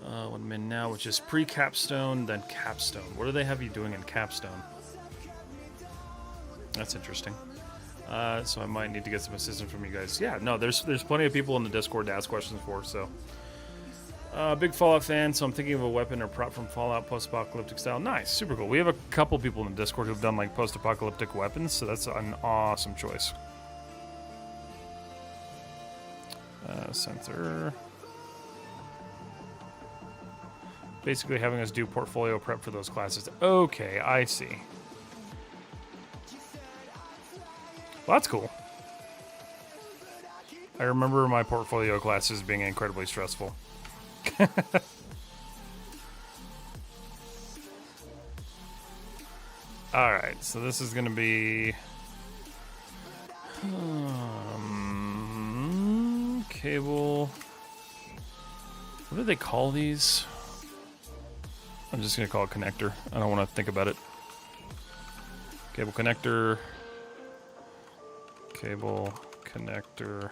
what I'm in now, which is pre-capstone, then capstone. What do they have you doing in capstone? That's interesting. So I might need to get some assistance from you guys. Yeah, no, there's plenty of people in the Discord to ask questions for, so. Big Fallout fan, so I'm thinking of a weapon or prop from Fallout post-apocalyptic style. Nice, super cool. We have a couple people in the Discord who've done like post-apocalyptic weapons, so that's an awesome choice. Sensor. Basically having us do portfolio prep for those classes. Okay, I see. Well, that's cool. I remember my portfolio classes being incredibly stressful. Alright, so this is going to be... cable... What do they call these? I'm just going to call it connector. I don't want to think about it. Cable connector... Cable connector,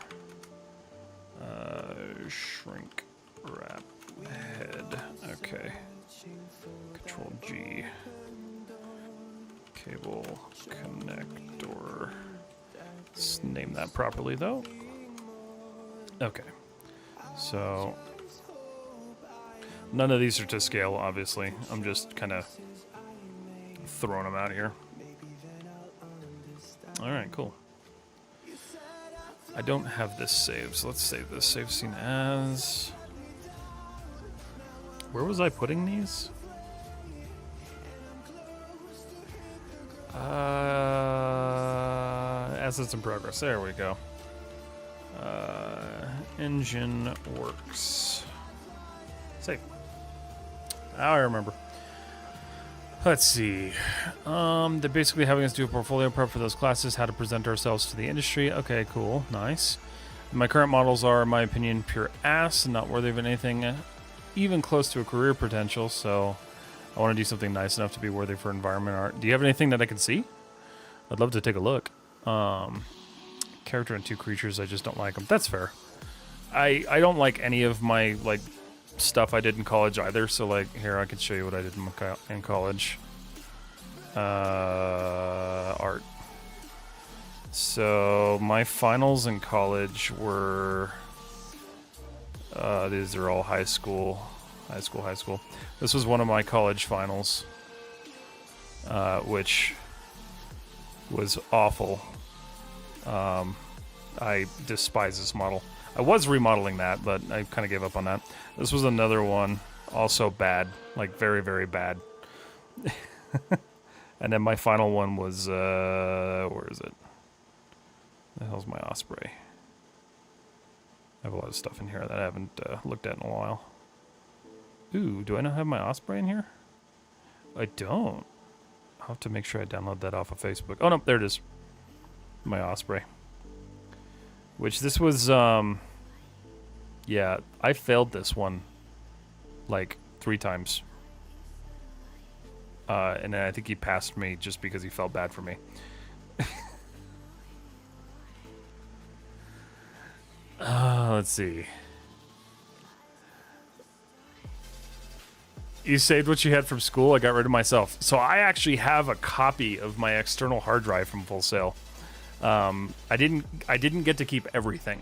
shrink wrap head. Okay. Control G. Cable connector. Let's name that properly though. Okay. So none of these are to scale, obviously. I'm just kind of throwing them out here. All right, cool. I don't have this saved, so let's save this. Save scene as... Where was I putting these? Assets in progress. There we go. Engine works. Save. Now I remember. Let's see. They're basically having us do a portfolio prep for those classes, how to present ourselves to the industry. Okay, cool. Nice. My current models are, in my opinion, pure ass and not worthy of anything even close to a career potential, so I want to do something nice enough to be worthy for environment art. Do you have anything that I can see? I'd love to take a look. Character and 2 creatures, I just don't like them. That's fair. I don't like any of my, like, stuff I did in college either, so like here I could show you what I did in college. Art. So my finals in college were these are all high school. This was one of my college finals, which was awful. I despise this model. I was remodeling that, but I kind of gave up on that. This was another one, also bad, like very, very bad. And then my final one was, where is it? The hell's my Osprey? I have a lot of stuff in here that I haven't looked at in a while. Ooh, do I not have my Osprey in here? I don't. I'll have to make sure I download that off of Facebook. Oh, no, there it is. My Osprey. Which this was, yeah, I failed this one like 3 times. And then I think he passed me just because he felt bad for me. Let's see. You saved what you had from school. I got rid of myself. So I actually have a copy of my external hard drive from Full Sail. I didn't get to keep everything,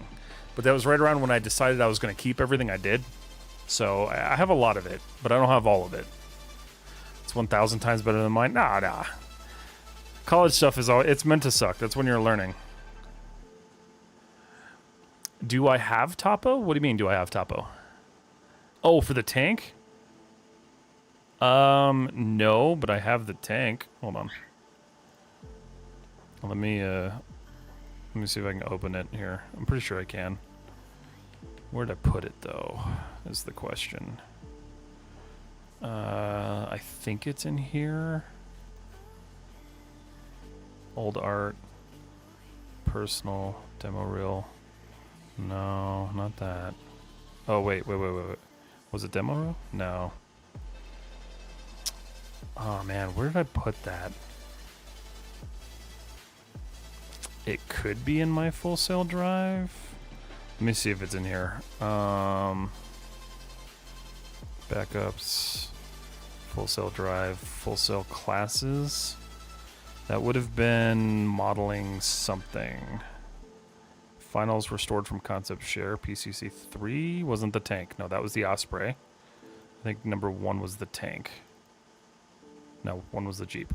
but that was right around when I decided I was going to keep everything I did. So I have a lot of it, but I don't have all of it. It's 1,000 times better than mine. Nah. College stuff it's meant to suck. That's when you're learning. Do I have topo? What do you mean, do I have topo? Oh, for the tank? No, but I have the tank. Hold on. Let me see if I can open it here. I'm pretty sure I can. Where'd I put it, though, is the question. I think it's in here. Old art. Personal. Demo reel. No, not that. Oh, wait. Was it demo reel? No. Oh, man, where did I put that? It could be in my Full Sail drive. Let me see if it's in here. Backups. Full Sail drive. Full Sail classes. That would have been modeling something. Finals restored from concept share. PCC 3 wasn't the tank. No, that was the Osprey. I think number 1 was the tank. No, 1 was the Jeep.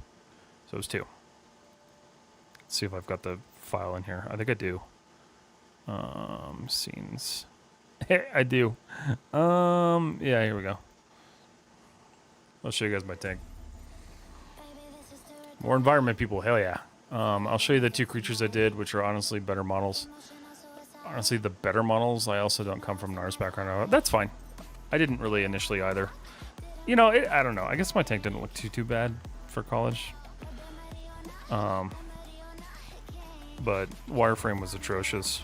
So it was 2. Let's see if I've got the file in here. I think I do. Scenes. I do. Yeah, here we go. I'll show you guys my tank. More environment people, hell yeah. I'll show you the 2 creatures I did, which are honestly better models. Honestly, the better models, I also don't come from NARS background. That's fine. I didn't really initially either. You know, I don't know. I guess my tank didn't look too bad for college. But wireframe was atrocious.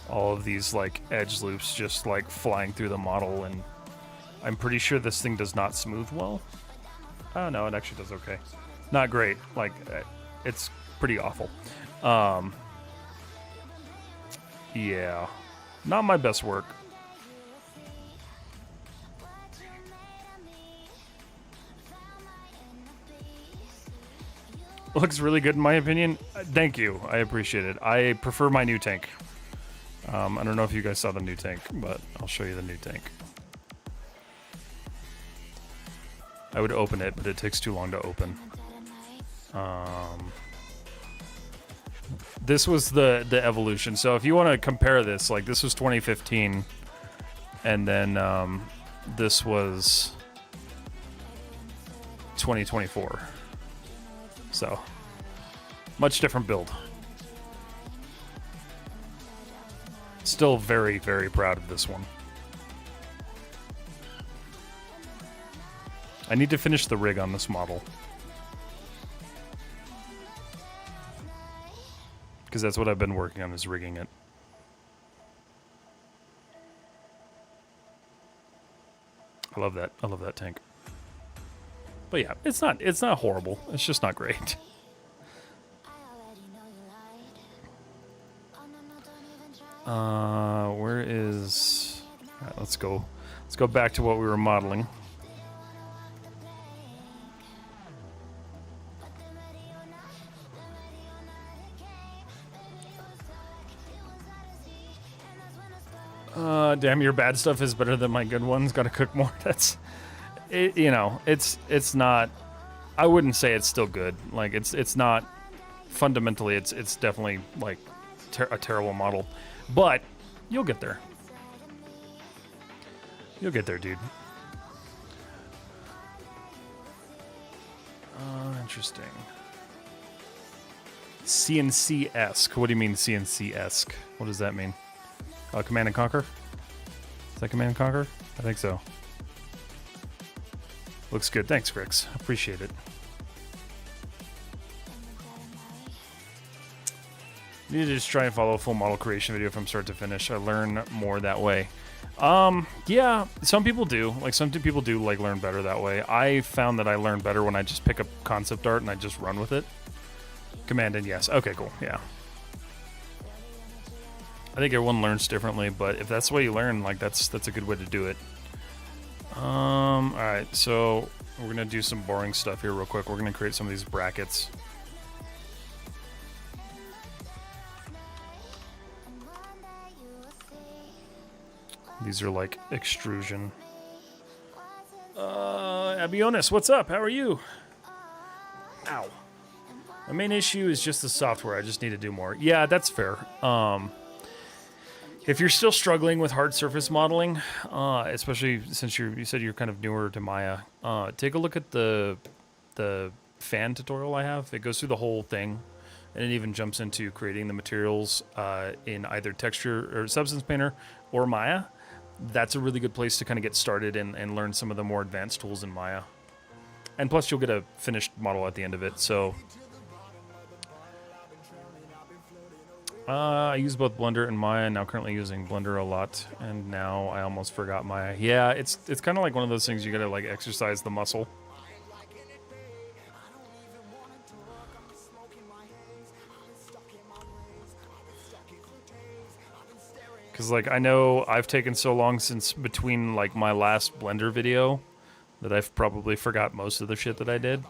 All of these, like, edge loops just, like, flying through the model, and I'm pretty sure this thing does not smooth well. Oh, no, it actually does okay. Not great. Like, it's pretty awful. Yeah. Not my best work. Looks really good in my opinion. Thank you. I appreciate it. I prefer my new tank. I don't know if you guys saw the new tank, but I'll show you the new tank. I would open it, but it takes too long to open. This was the evolution. So if you want to compare this, like this was 2015, and then this was 2024. So much different build. Still very, very proud of this one. I need to finish the rig on this model. Because that's what I've been working on, is rigging it. I love that. I love that tank. But yeah, it's not horrible. It's just not great. Where is... All right, let's go back to what we were modeling. Damn, your bad stuff is better than my good ones. Gotta cook more. That's... It, you know, it's not... I wouldn't say it's still good. Like, it's not... Fundamentally, it's definitely, like, a terrible model. But, you'll get there. You'll get there, dude. Interesting. CNC-esque. What do you mean CNC-esque? What does that mean? Command and Conquer? Is that Command and Conquer? I think so. Looks good. Thanks, Grix. Appreciate it. Need to just try and follow a full model creation video from start to finish. I learn more that way. Yeah, some people do. Like, some people do, like, learn better that way. I found that I learn better when I just pick up concept art and I just run with it. Command and yes. Okay, cool. Yeah. I think everyone learns differently, but if that's the way you learn, like, that's a good way to do it. Alright, so we're gonna do some boring stuff here real quick. We're gonna create some of these brackets. These are like extrusion. Abionis, what's up? How are you? Ow. My main issue is just the software. I just need to do more. Yeah, that's fair. If you're still struggling with hard surface modeling, especially since you said you're kind of newer to Maya, take a look at the fan tutorial I have. It goes through the whole thing, and it even jumps into creating the materials in either texture or substance painter or Maya. That's a really good place to kind of get started and learn some of the more advanced tools in Maya. And plus, you'll get a finished model at the end of it. So I use both Blender and Maya. Now currently using Blender a lot, and now I almost forgot Maya. Yeah, it's kind of like one of those things you gotta like exercise the muscle. Because like I know I've taken so long since between like my last Blender video that I've probably forgot most of the shit that I did.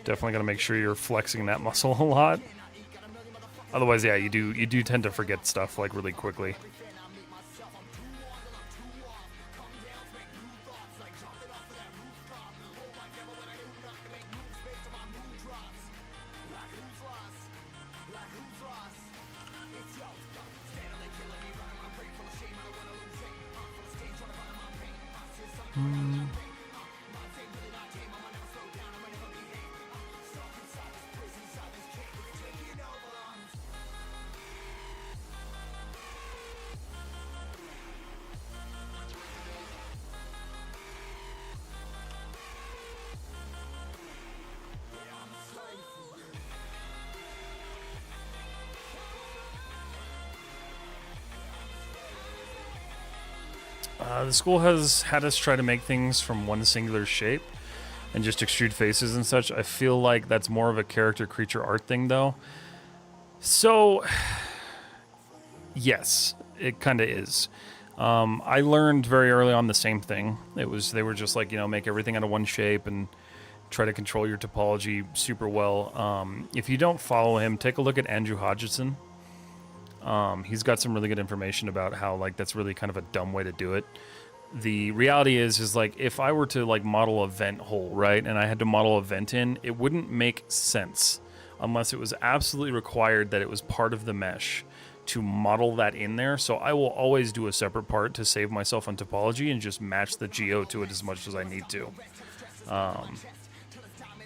Definitely gotta make sure you're flexing that muscle a lot. Otherwise, yeah, you do tend to forget stuff like really quickly. The school has had us try to make things from one singular shape and just extrude faces and such. I feel like that's more of a character creature art thing, though. So, yes, it kind of is. I learned very early on the same thing. They were just like, make everything out of one shape and try to control your topology super well. If you don't follow him, take a look at Andrew Hodgson. He's got some really good information about how like that's really kind of a dumb way to do it. The reality is like if I were to like model a vent hole, right, and I had to model a vent in, it wouldn't make sense unless it was absolutely required that it was part of the mesh to model that in there. So I will always do a separate part to save myself on topology and just match the geo to it as much as I need to.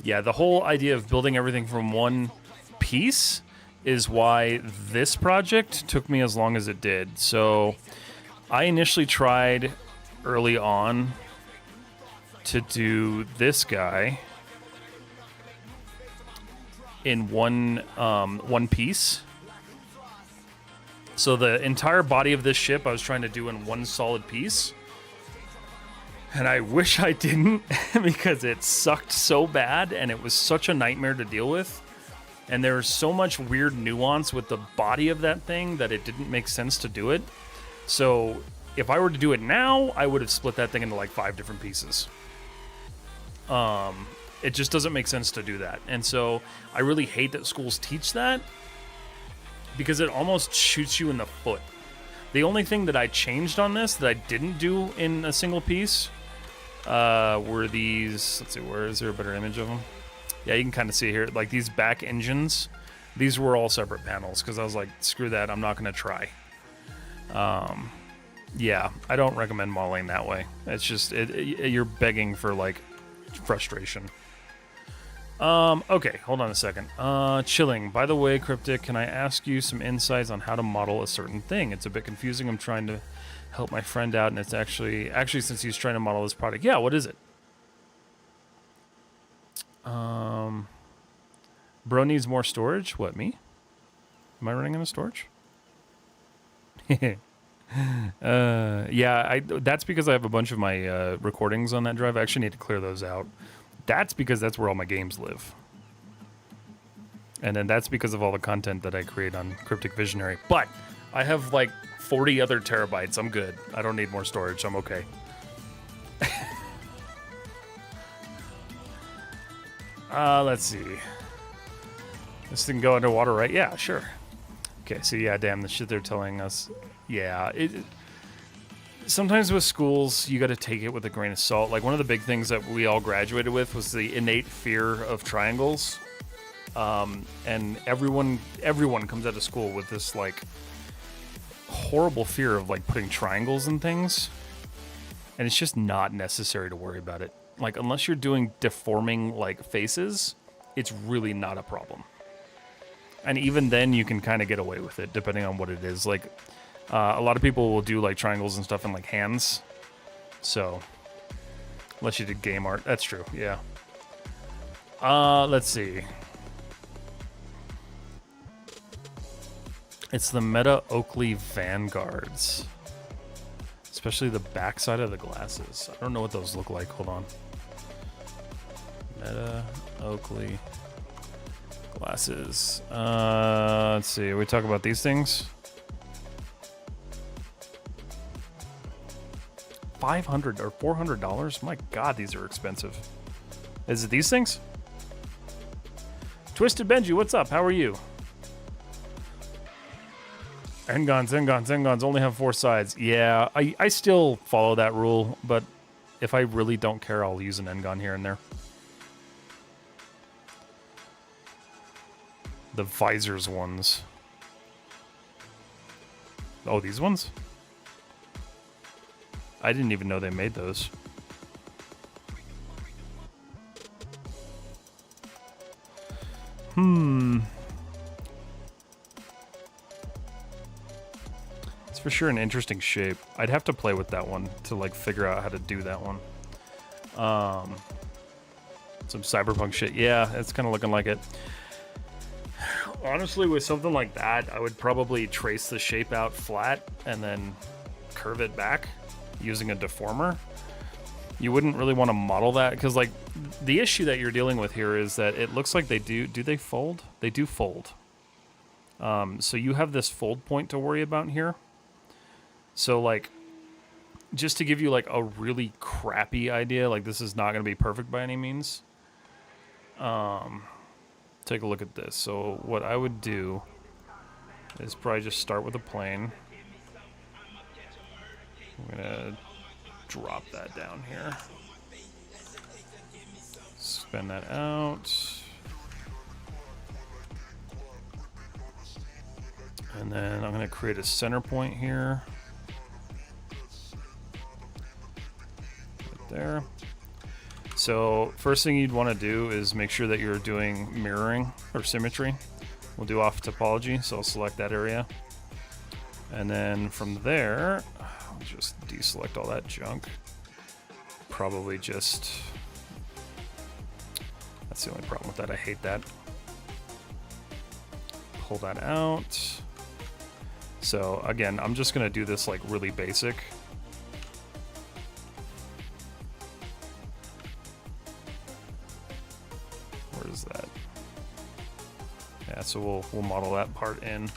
Yeah, the whole idea of building everything from one piece is why this project took me as long as it did. So I initially tried early on to do this guy in one piece. So the entire body of this ship I was trying to do in one solid piece. And I wish I didn't because it sucked so bad and it was such a nightmare to deal with. And there's so much weird nuance with the body of that thing that it didn't make sense to do it. So if I were to do it now, I would have split that thing into like 5 different pieces. It just doesn't make sense to do that. And so I really hate that schools teach that because it almost shoots you in the foot. The only thing that I changed on this that I didn't do in a single piece were these, let's see, where is there a better image of them? Yeah, you can kind of see here, like these back engines, these were all separate panels because I was like, screw that, I'm not going to try. Yeah, I don't recommend modeling that way. It's just, you're begging for like frustration. Okay, hold on a second. Chilling. By the way, Cryptic, can I ask you some insights on how to model a certain thing? It's a bit confusing. I'm trying to help my friend out, and it's actually since he's trying to model this product. Yeah, what is it? Bro needs more storage. What, me? Am I running out of storage? Yeah, that's because I have a bunch of my recordings on that drive. I actually need to clear those out. That's because that's where all my games live. And then that's because of all the content that I create on Cryptic Visionary. But I have like 40 other terabytes. I'm good. I don't need more storage. I'm okay. Let's see. This thing go underwater, right? Yeah, sure. Okay, so yeah, damn, the shit they're telling us. Yeah, sometimes with schools, you got to take it with a grain of salt. Like, one of the big things that we all graduated with was the innate fear of triangles. And everyone comes out of school with this, like, horrible fear of, like, putting triangles in things. And it's just not necessary to worry about it. Like, unless you're doing deforming, like, faces, it's really not a problem. And even then, you can kind of get away with it, depending on what it is. Like, a lot of people will do, like, triangles and stuff in, like, hands. So, unless you did game art. That's true, yeah. Let's see. It's the Meta Oakley Vanguards. Especially the backside of the glasses. I don't know what those look like. Hold on. Meta Oakley glasses. Let's see. Are we talking about these things? $500 or $400? My God, these are expensive. Is it these things? Twisted Benji, what's up? How are you? Engons only have 4 sides. Yeah, I still follow that rule, but if I really don't care, I'll use an Engon here and there. The visors ones. Oh, these ones? I didn't even know they made those. It's for sure an interesting shape. I'd have to play with that one to, like, figure out how to do that one. Some cyberpunk shit. Yeah, it's kind of looking like it. Honestly, with something like that, I would probably trace the shape out flat and then curve it back using a deformer. You wouldn't really want to model that because, like, the issue that you're dealing with here is that it looks like they do they fold? They do fold. So you have this fold point to worry about here. So, like, just to give you, like, a really crappy idea, like, this is not going to be perfect by any means. Take a look at this. So what I would do is probably just start with a plane. I'm gonna drop that down here. Spin that out. And then I'm gonna create a center point here. Right there. So first thing you'd want to do is make sure that you're doing mirroring or symmetry. We'll do off topology, so I'll select that area. And then from there, I'll just deselect all that junk. Probably just, that's the only problem with that, I hate that. Pull that out. So again, I'm just gonna do this like really basic. Where is that? Yeah, so we'll model that part in.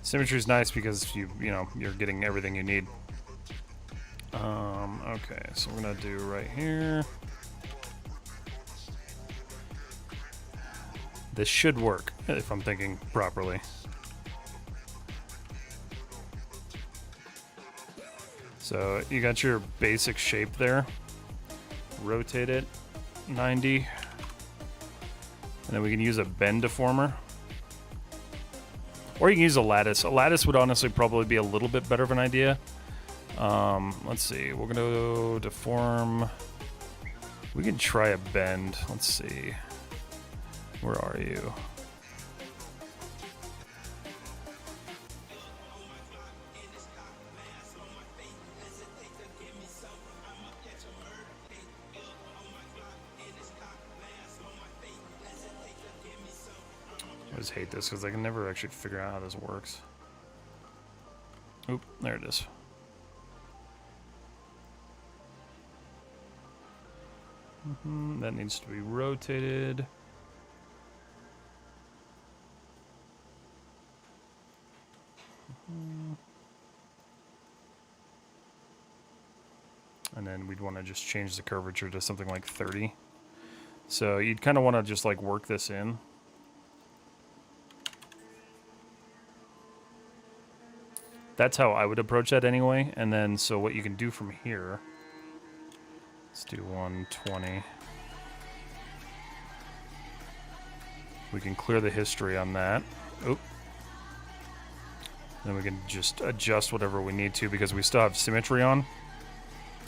Symmetry is nice because you know you're getting everything you need. Okay, so we're gonna do right here. This should work if I'm thinking properly. So you got your basic shape there. Rotate it 90, and then we can use a bend deformer. Or you can use a lattice. A lattice would honestly probably be a little bit better of an idea. Let's see. We're going to deform We can try a bend. Let's see. Where are you? I just hate this because I can never actually figure out how this works. Oop, there it is. That needs to be rotated. And then we'd want to just change the curvature to something like 30. So you'd kind of want to just like work this in. That's how I would approach that anyway. And then, so what you can do from here, let's do 120. We can clear the history on that. Oop. Then we can just adjust whatever we need to because we still have symmetry on.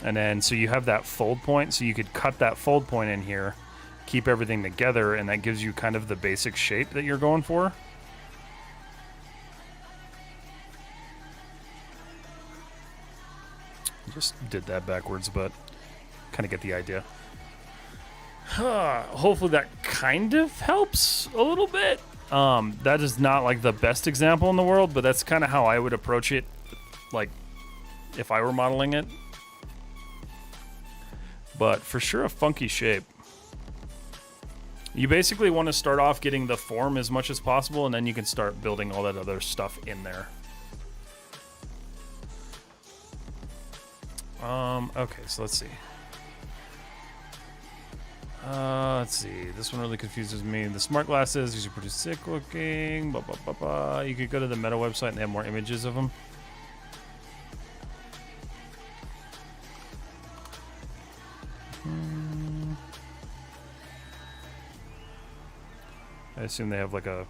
And then, so you have that fold point, so you could cut that fold point in here, keep everything together, and that gives you kind of the basic shape that you're going for. Just did that backwards, but kind of get the idea. Hopefully that kind of helps a little bit. That is not like the best example in the world, but that's kind of how I would approach it, like if I were modeling it. But for sure a funky shape. You basically want to start off getting the form as much as possible, and then you can start building all that other stuff in there. Okay, so let's see. Let's see. This one really confuses me. The smart glasses, these are pretty sick looking. Blah, blah, blah, blah. You could go to the Meta website and they have more images of them. I assume they have like a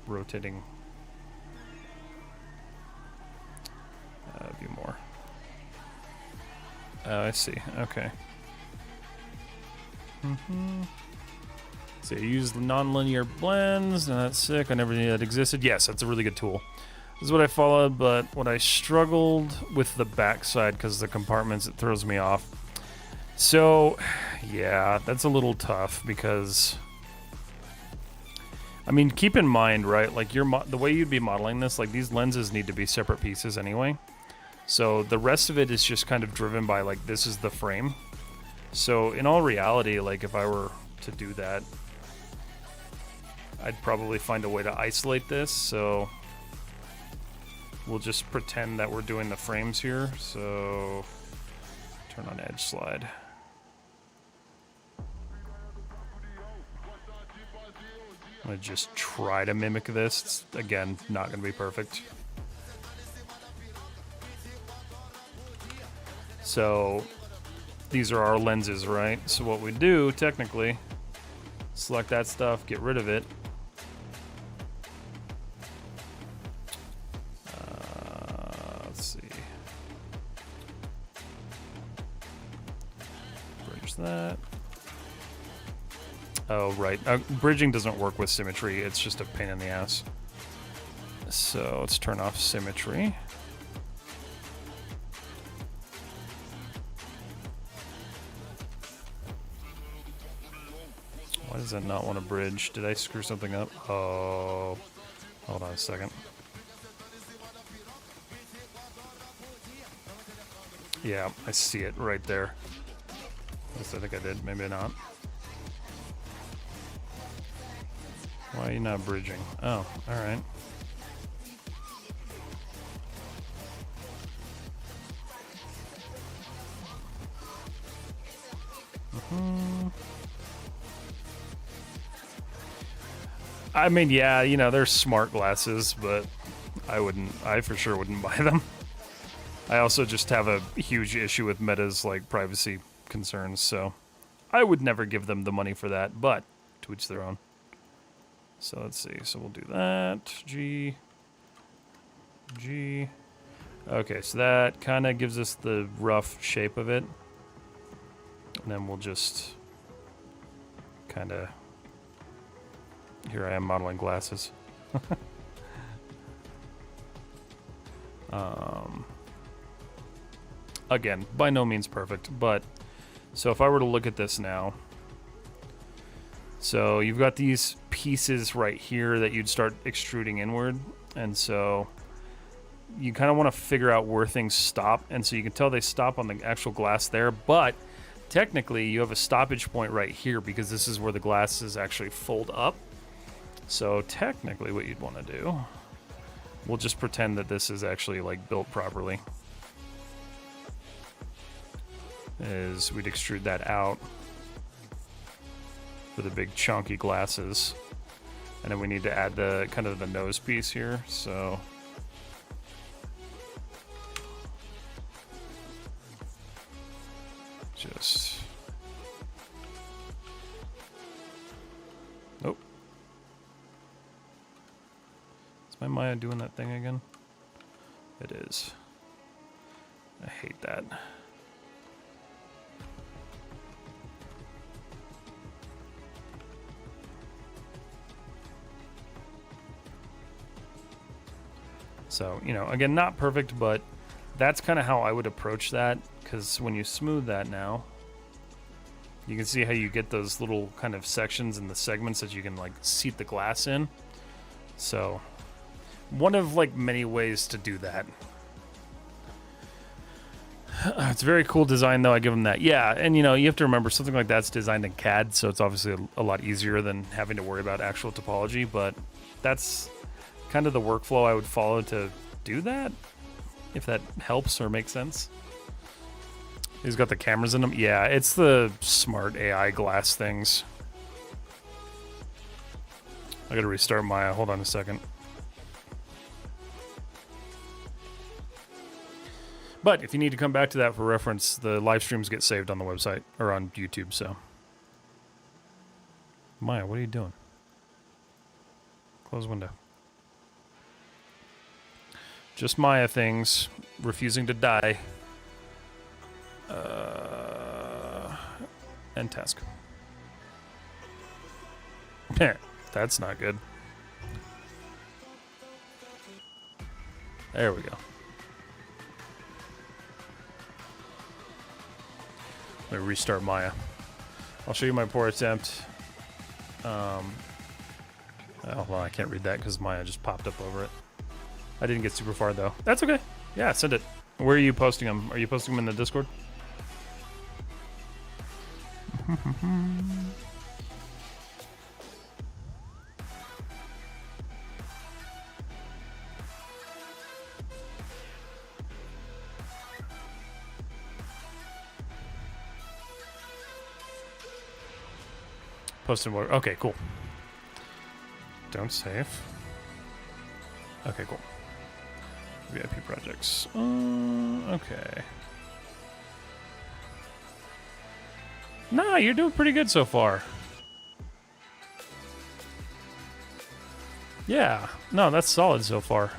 rotating view more. Oh, I see. Okay. So you use the non-linear blends, and that's sick on everything that existed. Yes, that's a really good tool. This is what I followed, but what I struggled with the backside because the compartments, it throws me off. So, yeah, that's a little tough because, I mean, keep in mind, right? Like the way you'd be modeling this, like these lenses need to be separate pieces anyway. So the rest of it is just kind of driven by like this is the frame. So in all reality, like if I were to do that, I'd probably find a way to isolate this. So we'll just pretend that we're doing the frames here. So turn on edge slide. I'm gonna just try to mimic this. It's, again, not gonna be perfect. So these are our lenses, right? So what we do, technically, select that stuff, get rid of it. Let's see. Bridge that. Oh, right. Bridging doesn't work with symmetry. It's just a pain in the ass. So let's turn off symmetry. Why does that not want to bridge? Did I screw something up? Oh, hold on a second. Yeah, I see it right there. At least I think I did, maybe not. Why are you not bridging? Oh, alright. I mean, yeah, you know, they're smart glasses, but I for sure wouldn't buy them. I also just have a huge issue with Meta's, like, privacy concerns, so I would never give them the money for that, but to each their own. So let's see, so we'll do that, G. Okay, so that kind of gives us the rough shape of it. And then we'll just kind of... Here I am modeling glasses. Again, by no means perfect, but... So if I were to look at this now... So you've got these pieces right here that you'd start extruding inward. And so you kind of want to figure out where things stop. And so you can tell they stop on the actual glass there. But technically you have a stoppage point right here because this is where the glasses actually fold up. So technically what you'd want to do, we'll just pretend that this is actually like built properly, is we'd extrude that out for the big chunky glasses. And then we need to add the kind of the nose piece here, so just nope. Is my Maya doing that thing again? It is. I hate that. So, you know, again, not perfect, but that's kind of how I would approach that, because when you smooth that now, you can see how you get those little kind of sections and the segments that you can, like, seat the glass in. So, one of, like, many ways to do that. It's a very cool design, though. I give them that. Yeah, and, you know, you have to remember, something like that's designed in CAD, so it's obviously a lot easier than having to worry about actual topology, but that's kind of the workflow I would follow to do that, if that helps or makes sense. He's got the cameras in them. Yeah, it's the smart AI glass things. I gotta restart Maya. Hold on a second. But if you need to come back to that for reference, the live streams get saved on the website or on YouTube, so. Maya, what are you doing? Close window. Just Maya things, refusing to die. End task. That's not good. There we go. Let me restart Maya. I'll show you my poor attempt. Oh, well, I can't read that because Maya just popped up over it. I didn't get super far, though. That's okay. Yeah, send it. Where are you posting them? Are you posting them in the Discord? Posted more. Okay, cool. Don't save. Okay, cool. VIP projects. Okay. Nah, you're doing pretty good so far. Yeah. No, that's solid so far.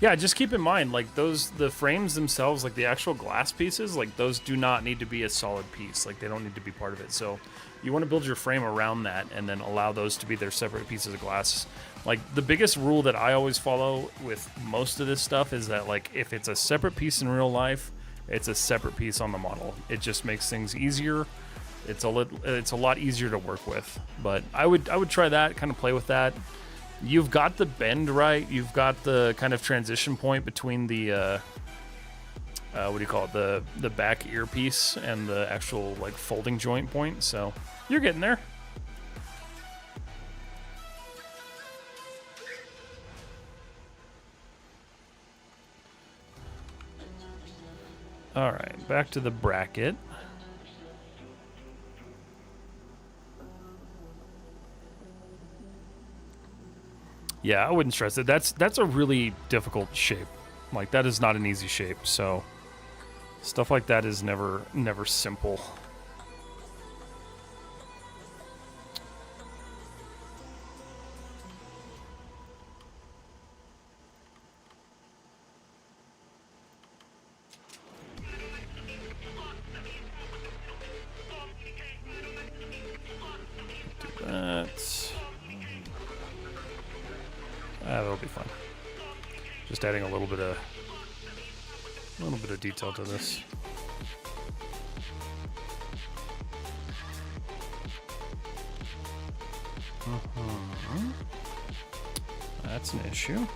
Yeah, just keep in mind, like, the frames themselves, like the actual glass pieces, like, those do not need to be a solid piece. Like, they don't need to be part of it. So you want to build your frame around that and then allow those to be their separate pieces of glass. Like, the biggest rule that I always follow with most of this stuff is that, like, if it's a separate piece in real life, it's a separate piece on the model. It just makes things easier. It's a lot easier to work with. But I would try that, kind of play with that. You've got the bend right. You've got the kind of transition point between the what do you call it? The back earpiece and the actual, like, folding joint point. So you're getting there. All right, back to the bracket. Yeah, I wouldn't stress it. That's a really difficult shape. Like, that is not an easy shape. So stuff like that is never simple. Just adding a little bit of detail to this. That's an issue.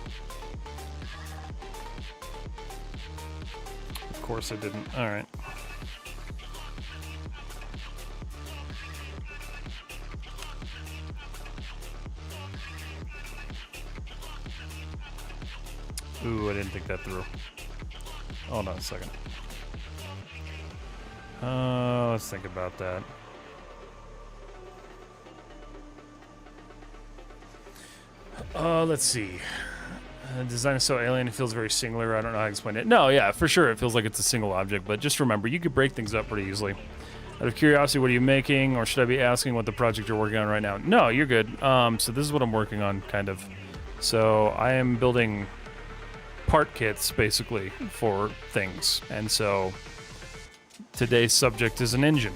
Of course I didn't. All right. Ooh, I didn't think that through. Hold on a second. Let's think about that. Let's see. Design is so alien, it feels very singular. I don't know how to explain it. No, yeah, for sure, it feels like it's a single object, but just remember, you could break things up pretty easily. Out of curiosity, what are you making, or should I be asking what the project you're working on right now? No, you're good. So this is what I'm working on, kind of. So I am building part kits, basically, for things. And so today's subject is an engine.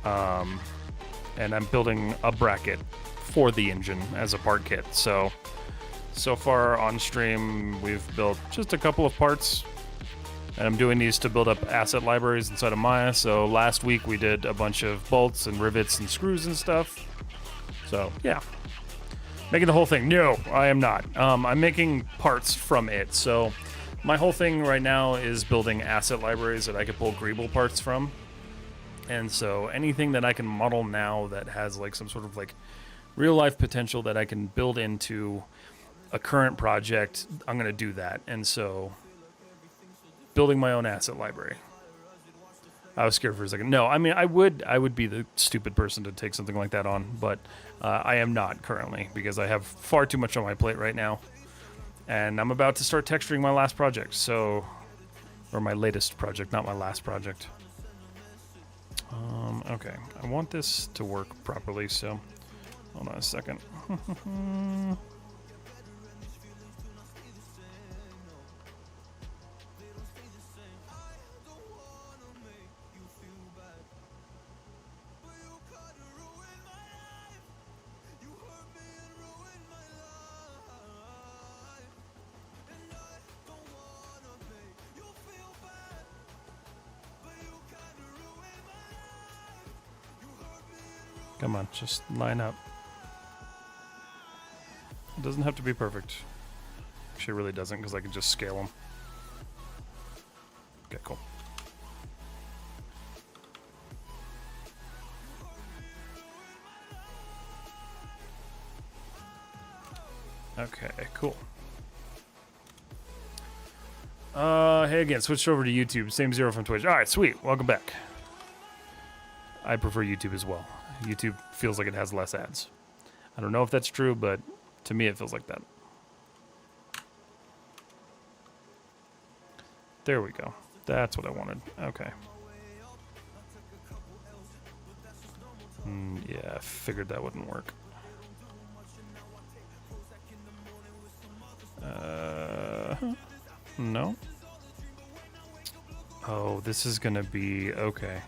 And I'm building a bracket for the engine as a part kit. So far on stream, we've built just a couple of parts. And I'm doing these to build up asset libraries inside of Maya. So last week we did a bunch of bolts and rivets and screws and stuff. So, yeah. Making the whole thing. No, I am not. I'm making parts from it. So my whole thing right now is building asset libraries that I can pull Greeble parts from. And so anything that I can model now that has like some sort of like real life potential that I can build into a current project, I'm going to do that. And so building my own asset library. I was scared for a second. No, I mean, I would be the stupid person to take something like that on, but I am not currently because I have far too much on my plate right now. And I'm about to start texturing my last project, or my latest project, not my last project. Okay, I want this to work properly, so hold on a second. Come on, just line up. It doesn't have to be perfect. Actually, it really doesn't, because I can just scale them. Okay, cool. Okay, cool. Hey again, switched over to YouTube. Same zero from Twitch. All right, sweet. Welcome back. I prefer YouTube as well. YouTube feels like it has less ads. I don't know if that's true, but to me it feels like that. There we go. That's what I wanted. Okay. Yeah, I figured that wouldn't work. No. Oh, this is gonna be okay.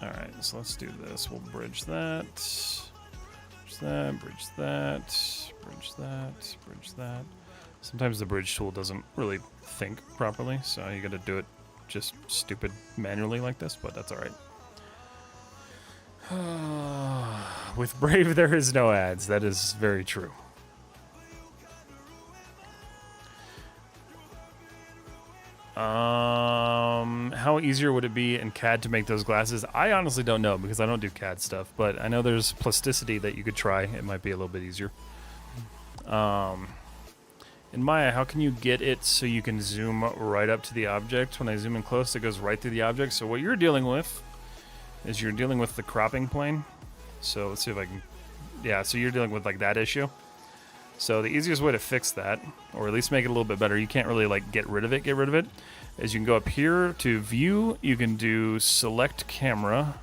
Alright, so let's do this. We'll bridge that. Bridge that, bridge that, bridge that, bridge that. Sometimes the bridge tool doesn't really think properly, so you gotta do it just stupid manually like this, but that's alright. With Brave, there is no ads. That is very true. How easier would it be in CAD to make those glasses? I honestly don't know because I don't do CAD stuff, but I know there's plasticity that you could try. It might be a little bit easier. In Maya, how can you get it so you can zoom right up to the object? When I zoom in close, it goes right through the object. So what you're dealing with is you're dealing with the cropping plane. So let's see if I can... Yeah, so you're dealing with like that issue. So the easiest way to fix that, or at least make it a little bit better, you can't really like get rid of it, is you can go up here to view, you can do select camera,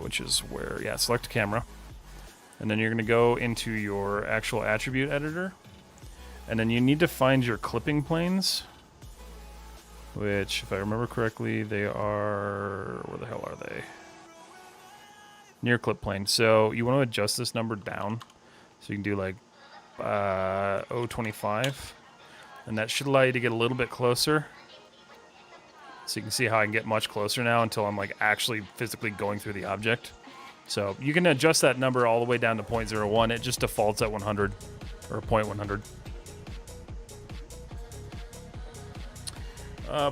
which is where, yeah, select camera. And then you're gonna go into your actual attribute editor. And then you need to find your clipping planes, which, if I remember correctly, they are, where the hell are they? Near clip plane. So you want to adjust this number down. So you can do like 0.25. And that should allow you to get a little bit closer. So you can see how I can get much closer now until I'm like actually physically going through the object. So you can adjust that number all the way down to 0.01. It just defaults at 100 or 0.100.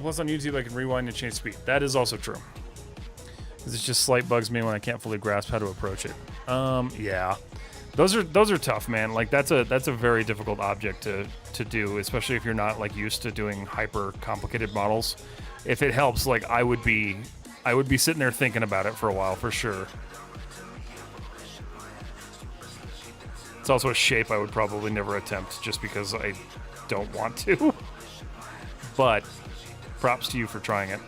Plus on YouTube I can rewind and change speed. That is also true. Because it just slight bugs me when I can't fully grasp how to approach it. Yeah. Those are tough, man. Like that's a very difficult object to do, especially if you're not like used to doing hyper complicated models. If it helps, like I would be sitting there thinking about it for a while for sure. It's also a shape I would probably never attempt just because I don't want to. But props to you for trying it.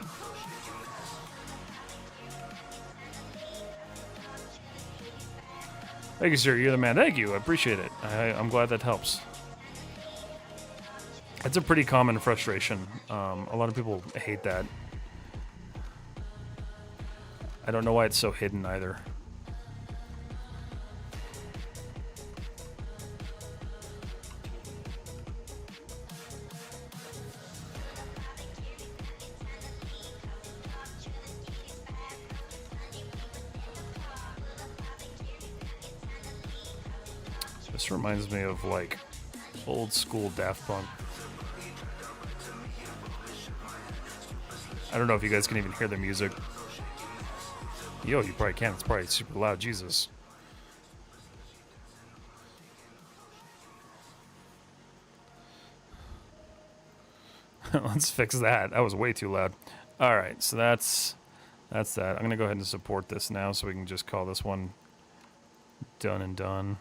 Thank you, sir. You're the man. Thank you. I appreciate it. I'm glad that helps. It's a pretty common frustration. A lot of people hate that. I don't know why it's so hidden either. This reminds me of like old school Daft Punk. I don't know if you guys can even hear the music. Yo, you probably can. It's probably super loud. Jesus. Let's fix that. That was way too loud. All right, so that's that. I'm going to go ahead and support this now so we can just call this one done and done.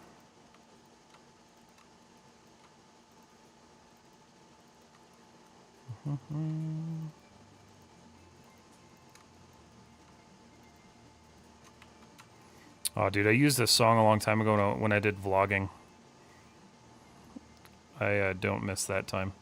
Oh, dude, I used this song a long time ago when I did vlogging. I don't miss that time.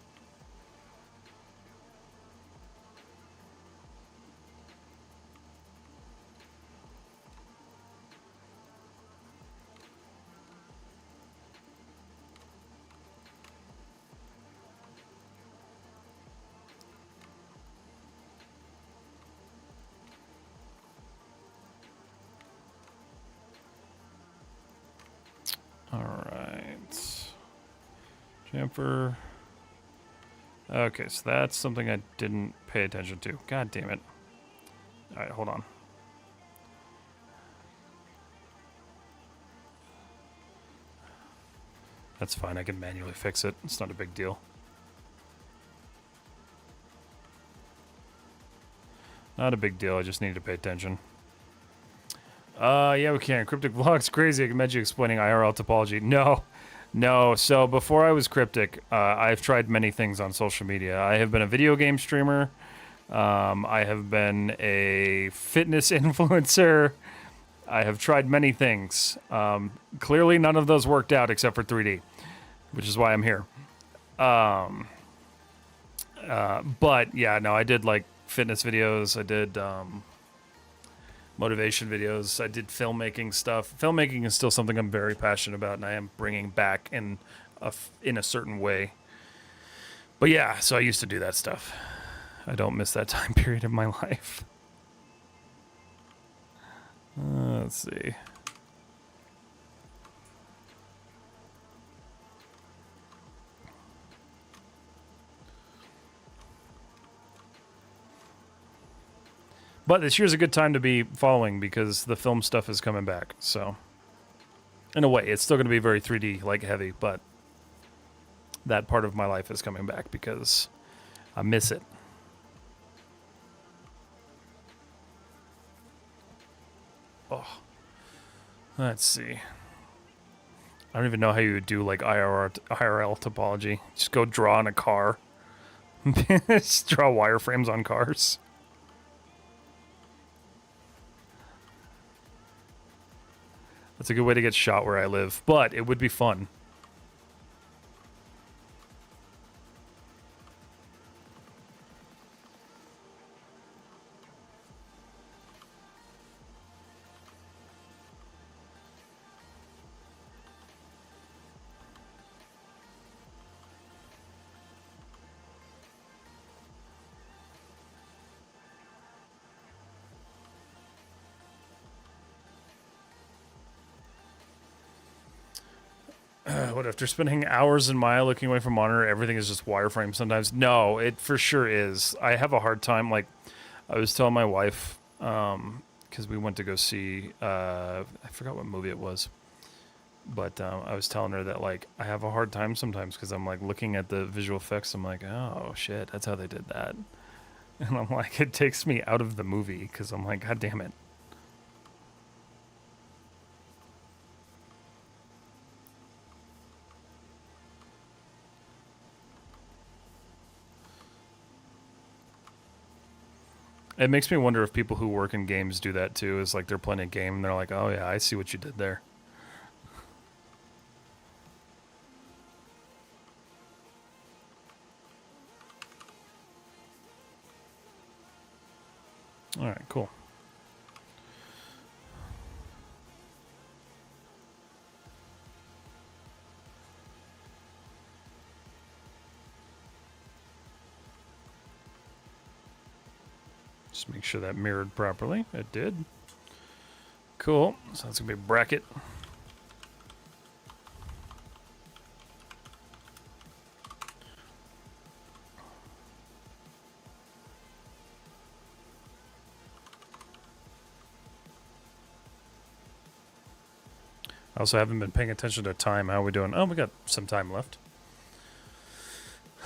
Alright. Jumper. Okay, so that's something I didn't pay attention to. God damn it. Alright, hold on. That's fine, I can manually fix it. It's not a big deal. Not a big deal, I just need to pay attention. Yeah, we can. Cryptic vlogs, crazy. I can imagine you explaining IRL topology. No. So before I was cryptic, I've tried many things on social media. I have been a video game streamer. I have been a fitness influencer. I have tried many things. Clearly, none of those worked out except for 3D, which is why I'm here. But yeah, no, I did like fitness videos. I did motivation videos. I did filmmaking stuff. Filmmaking is still something I'm very passionate about, and I am bringing back in a certain way. But yeah, so I used to do that stuff. I don't miss that time period of my life. Let's see. But this year's a good time to be following because the film stuff is coming back. So, in a way, it's still going to be very 3D like heavy, but that part of my life is coming back because I miss it. Oh, let's see. I don't even know how you would do like IRL topology. Just go draw on a car. Just draw wireframes on cars. That's a good way to get shot where I live, but it would be fun. What after spending hours in Maya looking away from monitor, everything is just wireframe sometimes? No, it for sure is. I have a hard time. Like, I was telling my wife, because we went to go see, I forgot what movie it was, but I was telling her that, like, I have a hard time sometimes because I'm, like, looking at the visual effects. I'm like, oh, shit, that's how they did that. And I'm like, it takes me out of the movie because I'm like, God damn it. It makes me wonder if people who work in games do that too. Is like they're playing a game and they're like, oh yeah, I see what you did there. All right, cool. Just make sure that mirrored properly. It did. Cool. So that's gonna be a bracket. I also haven't been paying attention to time. How are we doing? Oh, we got some time left.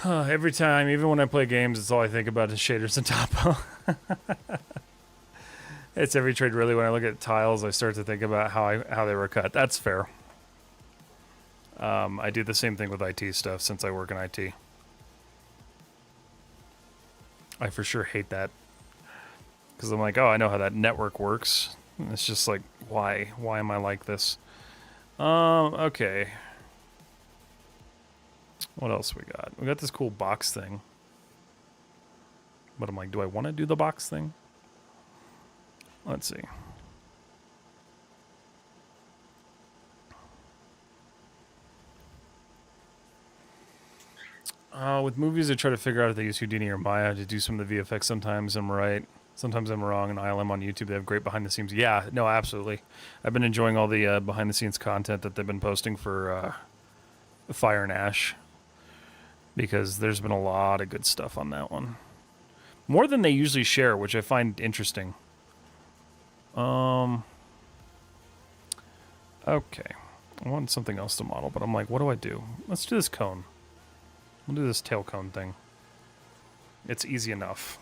Every time, even when I play games, it's all I think about is shaders and topo. It's every trade really. When I look at tiles, I start to think about how they were cut. That's fair. I do the same thing with IT stuff since I work in IT. I for sure hate that because I'm like, oh, I know how that network works. And it's just like, why? Why am I like this? Okay. What else we got? We got this cool box thing. But I'm like, do I want to do the box thing? Let's see. With movies, I try to figure out if they use Houdini or Maya to do some of the VFX. Sometimes I'm right. Sometimes I'm wrong. And ILM on YouTube, they have great behind the scenes. Yeah, no, absolutely. I've been enjoying all the behind the scenes content that they've been posting for Fire and Ash. Because there's been a lot of good stuff on that one. More than they usually share, which I find interesting. Okay. I want something else to model, but I'm like, what do I do? Let's do this cone. We'll do this tail cone thing. It's easy enough.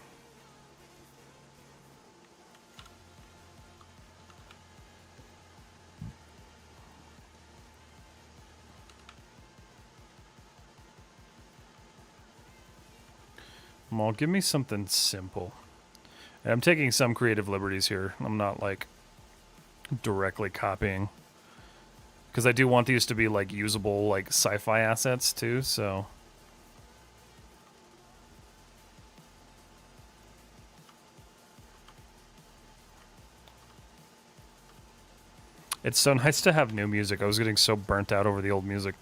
Well, give me something simple. And I'm taking some creative liberties here. I'm not, like, directly copying. Because I do want these to be, like, usable, like, sci-fi assets, too, so... It's so nice to have new music. I was getting so burnt out over the old music.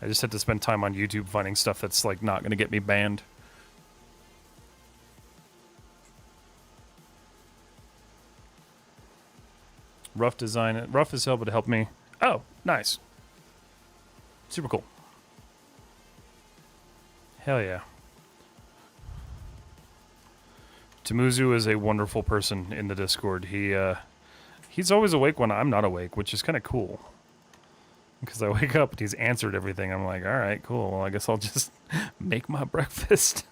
I just had to spend time on YouTube finding stuff that's, like, not going to get me banned. Rough design. Rough as hell, but it helped me. Oh, nice. Super cool. Hell yeah. Tamuzu is a wonderful person in the Discord. He's always awake when I'm not awake, which is kind of cool. Because I wake up and he's answered everything. I'm like, all right, cool. Well, I guess I'll just make my breakfast.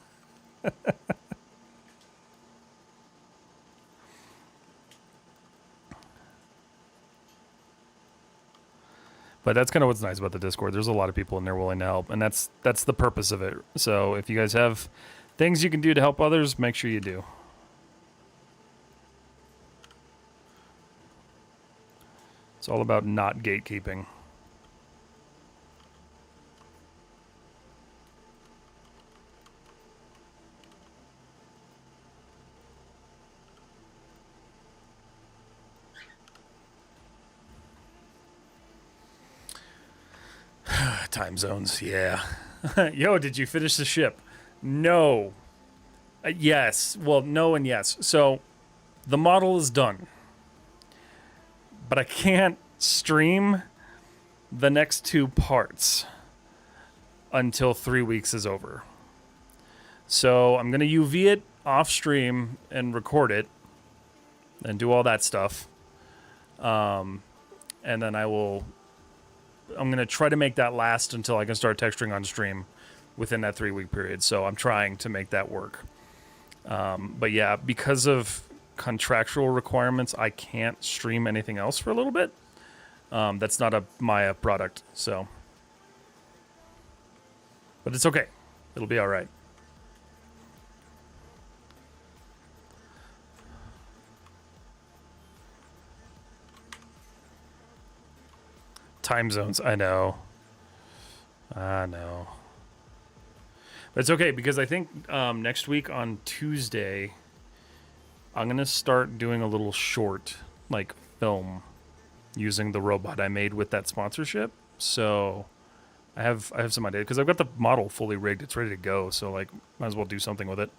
But that's kind of what's nice about the Discord. There's a lot of people in there willing to help, and that's the purpose of it. So if you guys have things you can do to help others, make sure you do. It's all about not gatekeeping. Time zones, yeah. Yo, did you finish the ship? No. Yes. Well, no and yes. So, the model is done. But I can't stream the next two parts until 3 weeks is over. So I'm going to UV it off stream and record it and do all that stuff. And then I'm going to try to make that last until I can start texturing on stream within that 3 week period. So I'm trying to make that work. But yeah, because of contractual requirements, I can't stream anything else for a little bit. That's not a Maya product, so. But it's okay. It'll be all right. Time zones, I know. But it's okay because I think next week on Tuesday, I'm going to start doing a little short, like, film using the robot I made with that sponsorship. So I have some idea because I've got the model fully rigged. It's ready to go. So, like, might as well do something with it.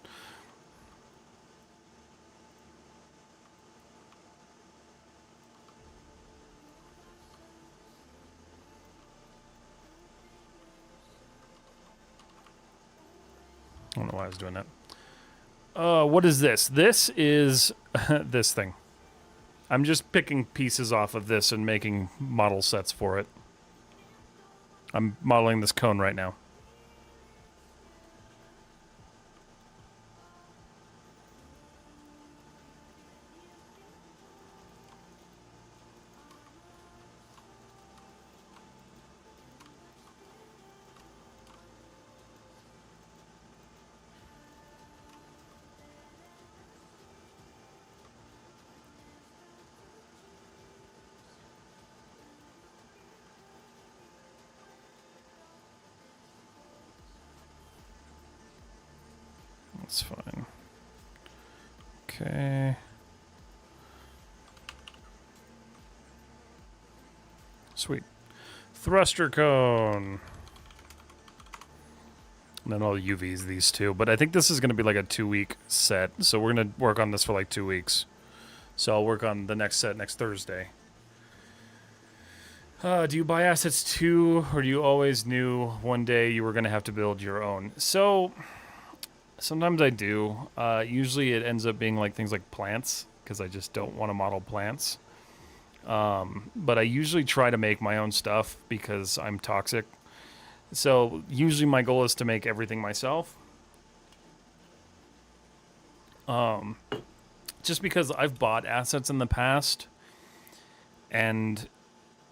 I don't know why I was doing that. What is this? This is this thing. I'm just picking pieces off of this and making model sets for it. I'm modeling this cone right now. That's fine. Okay. Sweet. Thruster cone. And then I'll UVs these two. But I think this is going to be like a 2 week set. So we're going to work on this for like 2 weeks. So I'll work on the next set next Thursday. Do you buy assets too? Or do you always knew one day you were going to have to build your own? So sometimes I do. Usually it ends up being like things like plants. Because I just don't want to model plants. But I usually try to make my own stuff because I'm toxic. So usually my goal is to make everything myself. Just because I've bought assets in the past, and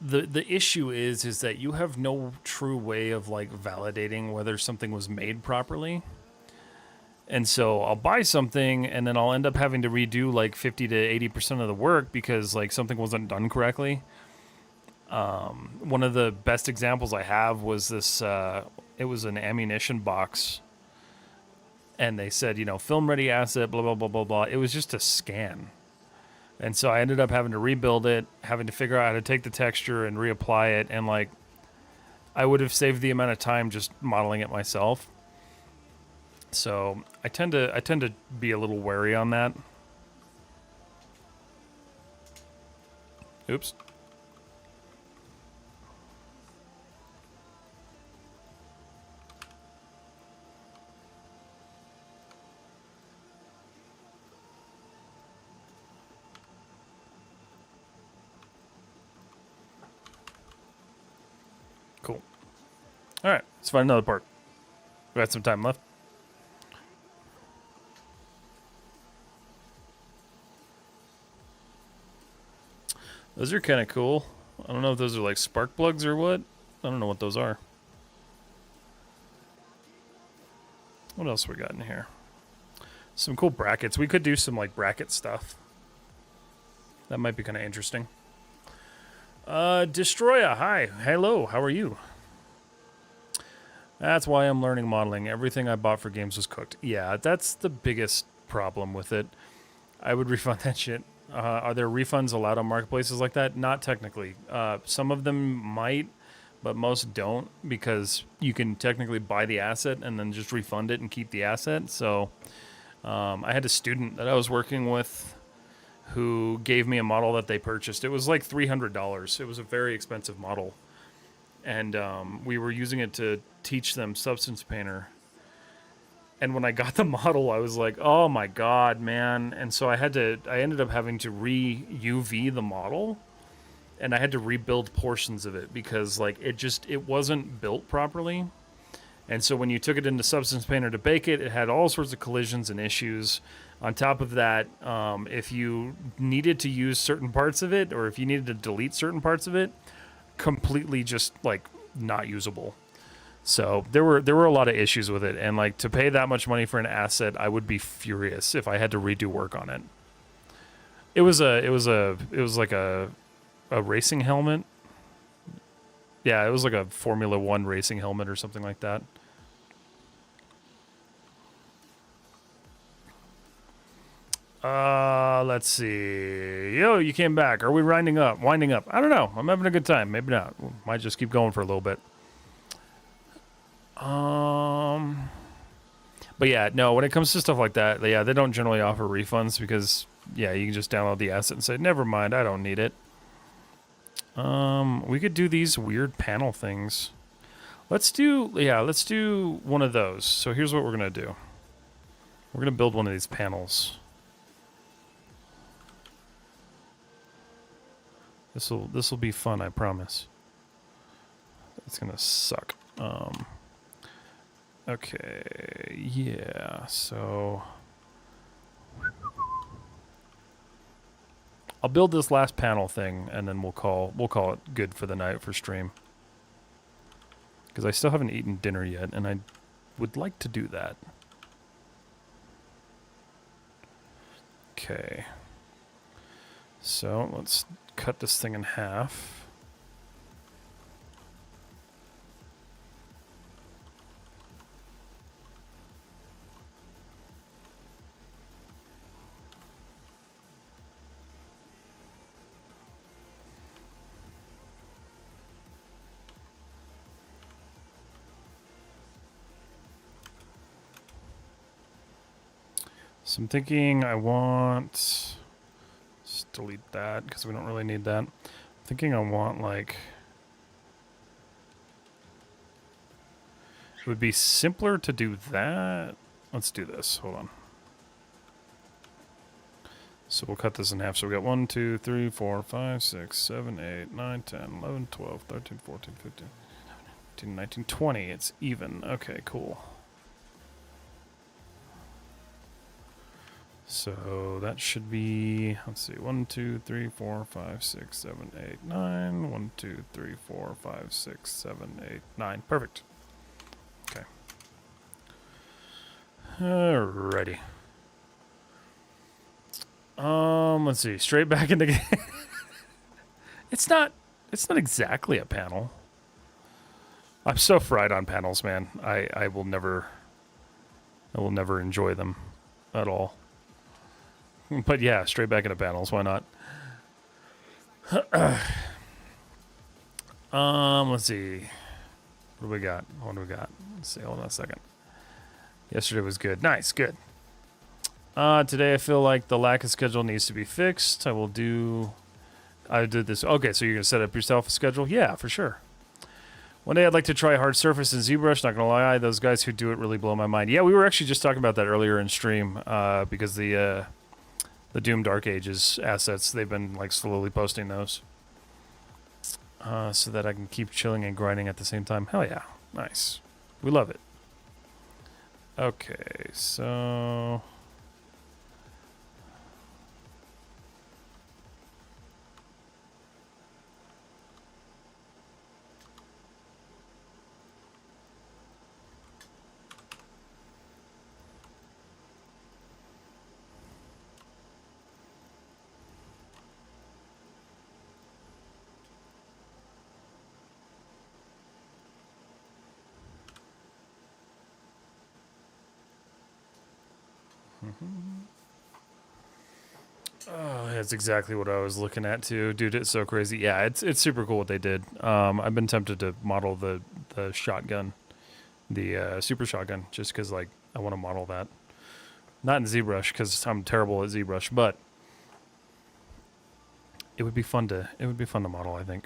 the issue is that you have no true way of like validating whether something was made properly. And so I'll buy something and then I'll end up having to redo like 50 to 80% of the work because like something wasn't done correctly. One of the best examples I have was this, it was an ammunition box and they said, film ready asset, blah, blah, blah, blah, blah. It was just a scan. And so I ended up having to rebuild it, having to figure out how to take the texture and reapply it. And like, I would have saved the amount of time just modeling it myself. So I tend to be a little wary on that. Oops. Cool. All right, let's find another part. We got some time left. Those are kind of cool. I don't know if those are like spark plugs or what. I don't know what those are. What else we got in here? Some cool brackets. We could do some like bracket stuff. That might be kind of interesting. Destroya, hi. Hello, how are you? That's why I'm learning modeling. Everything I bought for games was cooked. Yeah, that's the biggest problem with it. I would refund that shit. Are there refunds allowed on marketplaces like that? Not technically. Some of them might, but most don't because you can technically buy the asset and then just refund it and keep the asset. So I had a student that I was working with who gave me a model that they purchased. It was like $300. It was a very expensive model. and we were using it to teach them Substance Painter. And when I got the model, I was like, "Oh my god, man!" And so I ended up having to re-UV the model, and I had to rebuild portions of it because like it wasn't built properly. And so when you took it into Substance Painter to bake it, it had all sorts of collisions and issues. On top of that, if you needed to use certain parts of it, or if you needed to delete certain parts of it, completely just like not usable. So there were a lot of issues with it, and like to pay that much money for an asset, I would be furious if I had to redo work on it. It was like a racing helmet. Yeah, it was like a Formula One racing helmet or something like that. Let's see. Yo, you came back. Are we winding up? Winding up. I don't know. I'm having a good time. Maybe not. Might just keep going for a little bit. But yeah, no, when it comes to stuff like that, yeah, they don't generally offer refunds because, yeah, you can just download the asset and say, never mind, I don't need it. We could do these weird panel things. Let's do one of those. So here's what we're going to do. We're going to build one of these panels. This will be fun, I promise. It's going to suck. Okay, yeah, so I'll build this last panel thing, and then we'll call it good for the night for stream. Because I still haven't eaten dinner yet, and I would like to do that. Okay. So let's cut this thing in half. So I'm thinking I want... Just delete that, because we don't really need that. I'm thinking I want, like... It would be simpler to do that. Let's do this. Hold on. So we'll cut this in half. So we got 1, 2, 3, 4, 5, 6, 7, 8, 9, 10, 11, 12, 13, 14, 15, 18, 19, 20. It's even. Okay, cool. So that should be, let's see, 1, 2, 3, 4, 5, 6, 7, 8, 9. 1, 2, 3, 4, 5, 6, 7, 8, 9. Perfect. Okay. Alrighty. Let's see. Straight back into game. It's not exactly a panel. I'm so fried on panels, man. I will never enjoy them at all. But yeah, straight back into panels. Why not? Let's see. What do we got? Let's see. Hold on a second. Yesterday was good. Nice. Good. Today I feel like the lack of schedule needs to be fixed. I did this. Okay, so you're going to set up yourself a schedule? Yeah, for sure. One day I'd like to try hard surface in ZBrush. Not going to lie, those guys who do it really blow my mind. Yeah, we were actually just talking about that earlier in stream because the Doom Dark Ages assets, they've been like slowly posting those so that I can keep chilling and grinding at the same time. Hell yeah. Nice. We love it. Okay, so... Oh, that's exactly what I was looking at too, dude. It's so crazy. Yeah, it's super cool what they did. I've been tempted to model the shotgun, the super shotgun, just because like I want to model that. Not in ZBrush because I'm terrible at ZBrush, but it would be fun to model, I think.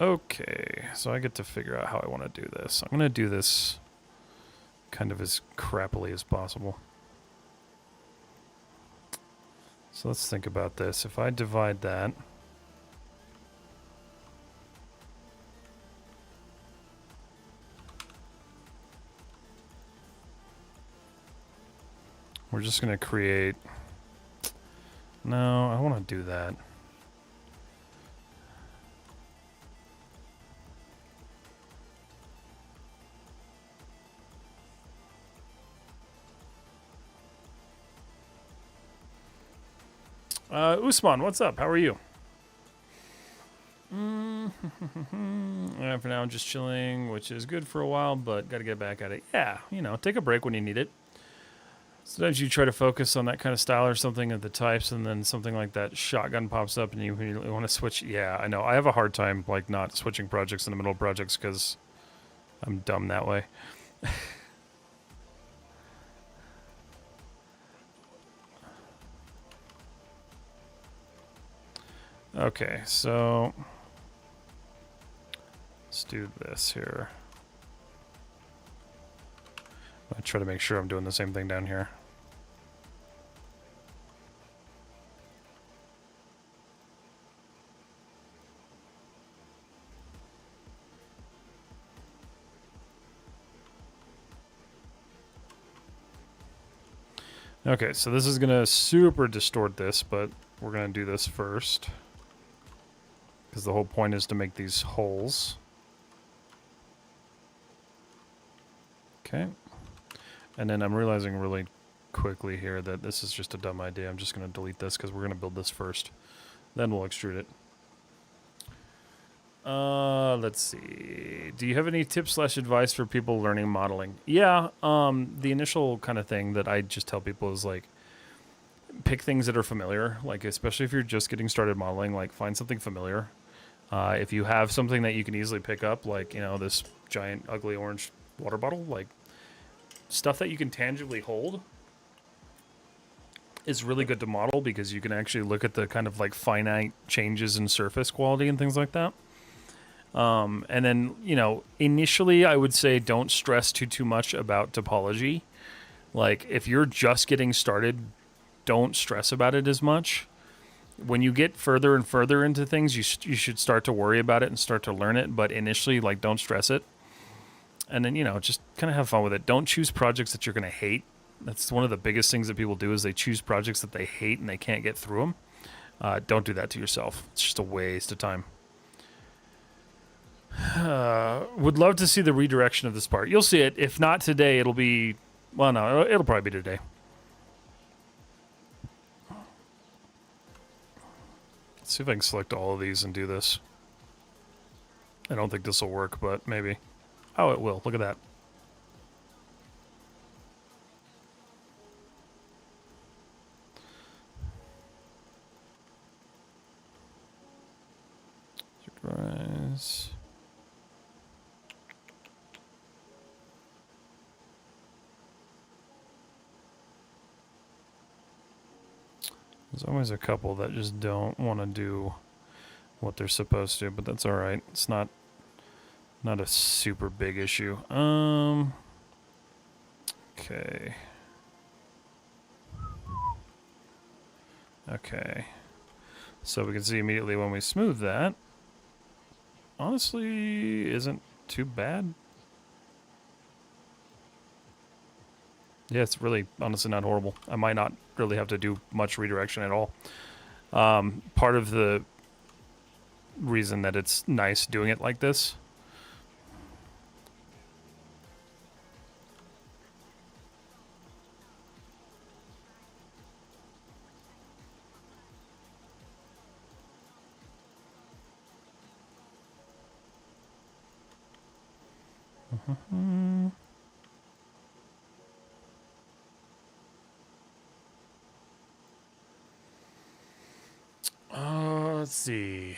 Okay, so I get to figure out how I want to do this. I'm going to do this kind of as crappily as possible. So let's think about this. If I divide that, we're just going to create... No, I don't want to do that. Usman, what's up? How are you? For now, I'm just chilling, which is good for a while, but got to get back at it. Yeah, you know, take a break when you need it. Sometimes you try to focus on that kind of style or something of the types, and then something like that shotgun pops up, and you want to switch. Yeah, I know. I have a hard time like not switching projects in the middle of projects because I'm dumb that way. Okay, so let's do this here. I try to make sure I'm doing the same thing down here. Okay, so this is gonna super distort this, but we're gonna do this first. Because the whole point is to make these holes. Okay. And then I'm realizing really quickly here that this is just a dumb idea. I'm just going to delete this because we're going to build this first. Then we'll extrude it. Let's see. Do you have any tips / advice for people learning modeling? Yeah, the initial kind of thing that I just tell people is like, pick things that are familiar. Like, especially if you're just getting started modeling, like find something familiar. If you have something that you can easily pick up, like, you know, this giant ugly orange water bottle, like stuff that you can tangibly hold is really good to model because you can actually look at the kind of like finite changes in surface quality and things like that. And then, you know, initially I would say don't stress too much about topology. Like if you're just getting started, don't stress about it as much. When you get further and further into things, you should start to worry about it and start to learn it. But initially, like, don't stress it. And then, you know, just kind of have fun with it. Don't choose projects that you're going to hate. That's one of the biggest things that people do is they choose projects that they hate and they can't get through them. Don't do that to yourself. It's just a waste of time. Would love to see the redirection of this part. You'll see it. If not today, it'll be... Well, no, it'll probably be today. Let's see if I can select all of these and do this. I don't think this will work, but maybe. Oh, it will. Look at that. Rise. There's always a couple that just don't want to do what they're supposed to, but that's all right. It's not a super big issue. Okay. Okay. So we can see immediately when we smooth that, honestly, isn't too bad. Yeah, it's really, honestly, not horrible. I might not really have to do much redirection at all. Part of the reason that it's nice doing it like this let's see.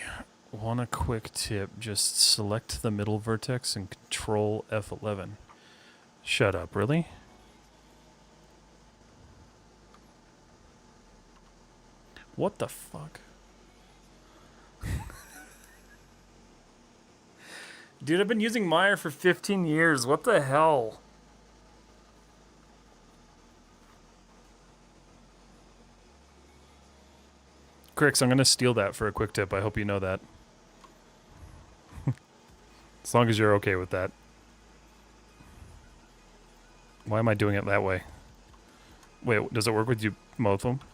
Want a quick tip? Just select the middle vertex and Control F11. Shut up, really? What the fuck? Dude, I've been using Maya for 15 years. What the hell? Crix, I'm gonna steal that for a quick tip. I hope you know that. As long as you're okay with that. Why am I doing it that way? Wait, does it work with you both of them?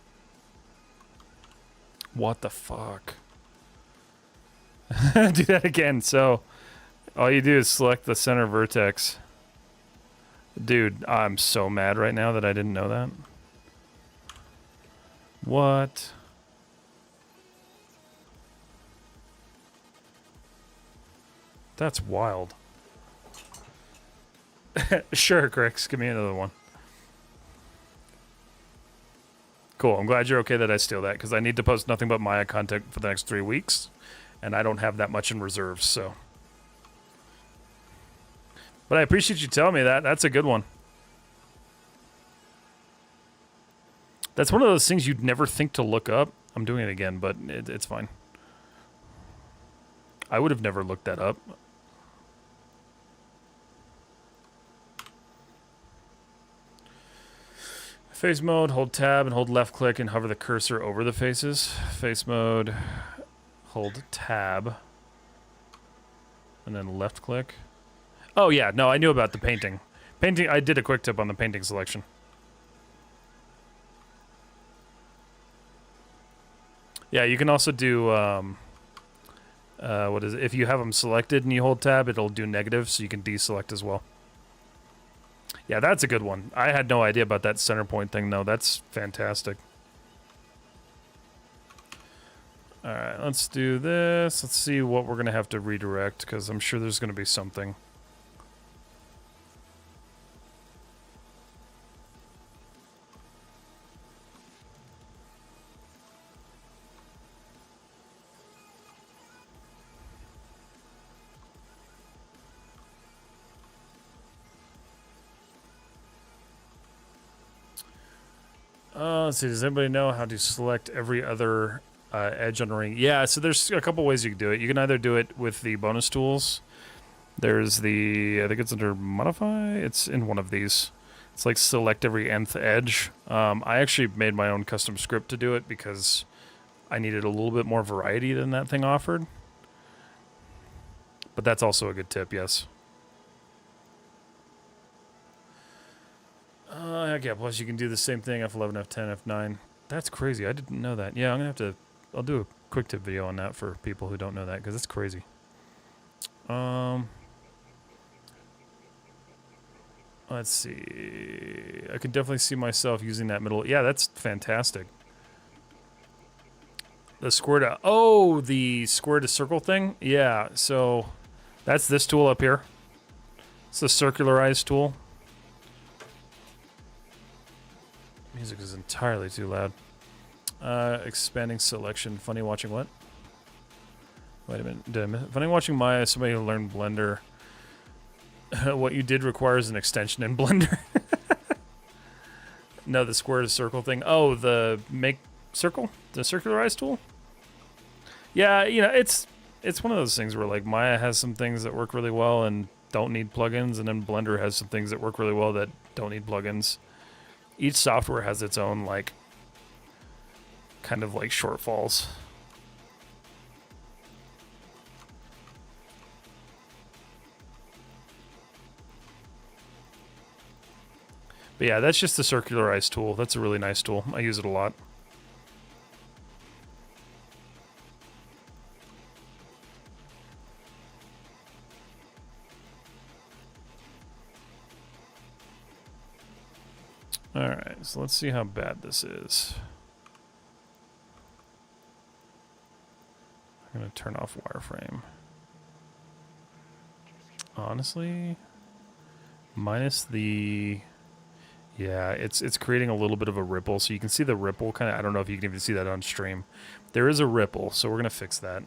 What the fuck? Do that again. So, all you do is select the center vertex. Dude, I'm so mad right now that I didn't know that. What? That's wild. Sure, Crix, give me another one. Cool, I'm glad you're okay that I steal that, because I need to post nothing but Maya content for the next 3 weeks, and I don't have that much in reserve, so. But I appreciate you telling me that. That's a good one. That's one of those things you'd never think to look up. I'm doing it again, but it's fine. I would have never looked that up. Face mode, hold tab and hold left click and hover the cursor over the faces. Face mode, hold tab, and then left click. Oh yeah, no, I knew about the painting. Painting, I did a quick tip on the painting selection. Yeah, you can also do, what is it? If you have them selected and you hold tab, it'll do negative, so you can deselect as well. Yeah, that's a good one. I had no idea about that center point thing, though. That's fantastic. Alright, let's do this. Let's see what we're going to have to redirect, because I'm sure there's going to be something. Let's see, does anybody know how to select every other edge on a ring? Yeah, so there's a couple ways you can do it. You can either do it with the bonus tools. There's the, I think it's under modify. It's in one of these. It's like select every nth edge. I actually made my own custom script to do it because I needed a little bit more variety than that thing offered. But that's also a good tip, yes. Heck yeah, plus you can do the same thing, F11, F10, F9. That's crazy, I didn't know that. Yeah, I'm gonna have to, I'll do a quick tip video on that for people who don't know that, because it's crazy. Let's see, I could definitely see myself using that middle, yeah, that's fantastic. The square to, oh, the square to circle thing? Yeah, so that's this tool up here. It's the circularize tool. Music is entirely too loud. Expanding selection. Funny watching what? Wait a minute. Did I miss? Funny watching Maya. Somebody who learned Blender. What you did requires an extension in Blender. No, the square to circle thing. Oh, the make circle? The circularize tool? Yeah, you know, it's one of those things where like Maya has some things that work really well and don't need plugins, and then Blender has some things that work really well that don't need plugins. Each software has its own, like, kind of like shortfalls. But yeah, that's just the circularize tool. That's a really nice tool. I use it a lot. Alright, so let's see how bad this is. I'm going to turn off wireframe. Honestly, minus the... Yeah, it's creating a little bit of a ripple, so you can see the ripple kind of... I don't know if you can even see that on stream. There is a ripple, so we're going to fix that.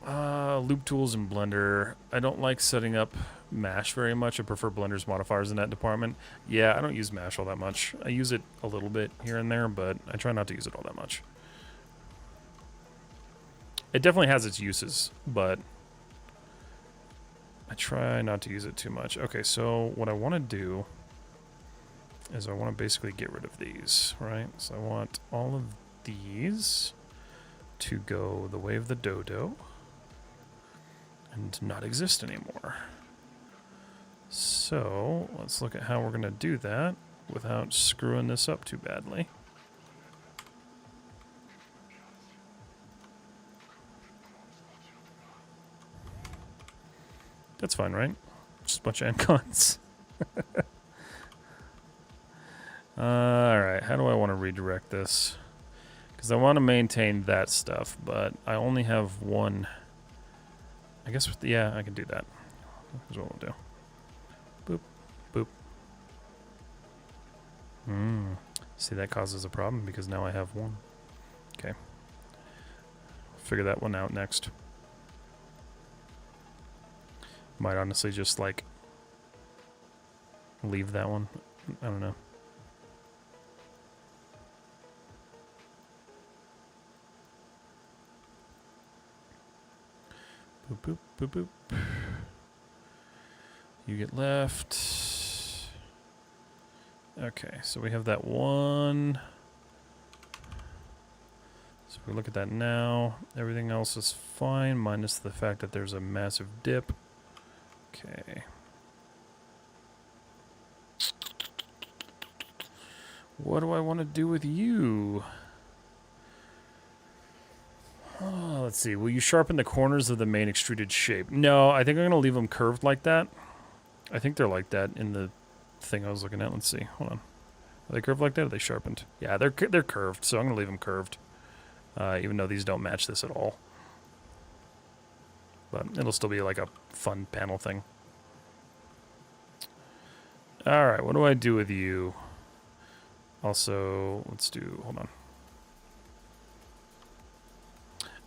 Loop tools in Blender. I don't like setting up Mesh very much. I prefer Blender's modifiers in that department. Yeah, I don't use Mesh all that much. I use it a little bit here and there, but I try not to use it all that much. It definitely has its uses, but I try not to use it too much. Okay, so what I want to do is I want to basically get rid of these, right? So I want all of these to go the way of the dodo and not exist anymore. So let's look at how we're going to do that without screwing this up too badly. That's fine, right? Just a bunch of icons. Alright, how do I want to redirect this? Because I want to maintain that stuff, but I only have one. I guess, yeah, I can do that. Here's what we'll do. Boop, boop. See, that causes a problem because now I have one. Okay. Figure that one out next. Might honestly just, like, leave that one. I don't know. Boop, boop, boop, boop. You get left. Okay, so we have that one. So if we look at that now, everything else is fine, minus the fact that there's a massive dip. Okay. What do I want to do with you? Oh, let's see. Will you sharpen the corners of the main extruded shape? No, I think I'm going to leave them curved like that. I think they're like that in the thing I was looking at. Let's see. Hold on. Are they curved like that or are they sharpened? Yeah, they're curved, so I'm going to leave them curved. Even though these don't match this at all. But it'll still be like a fun panel thing. Alright, what do I do with you? Also, let's do... Hold on.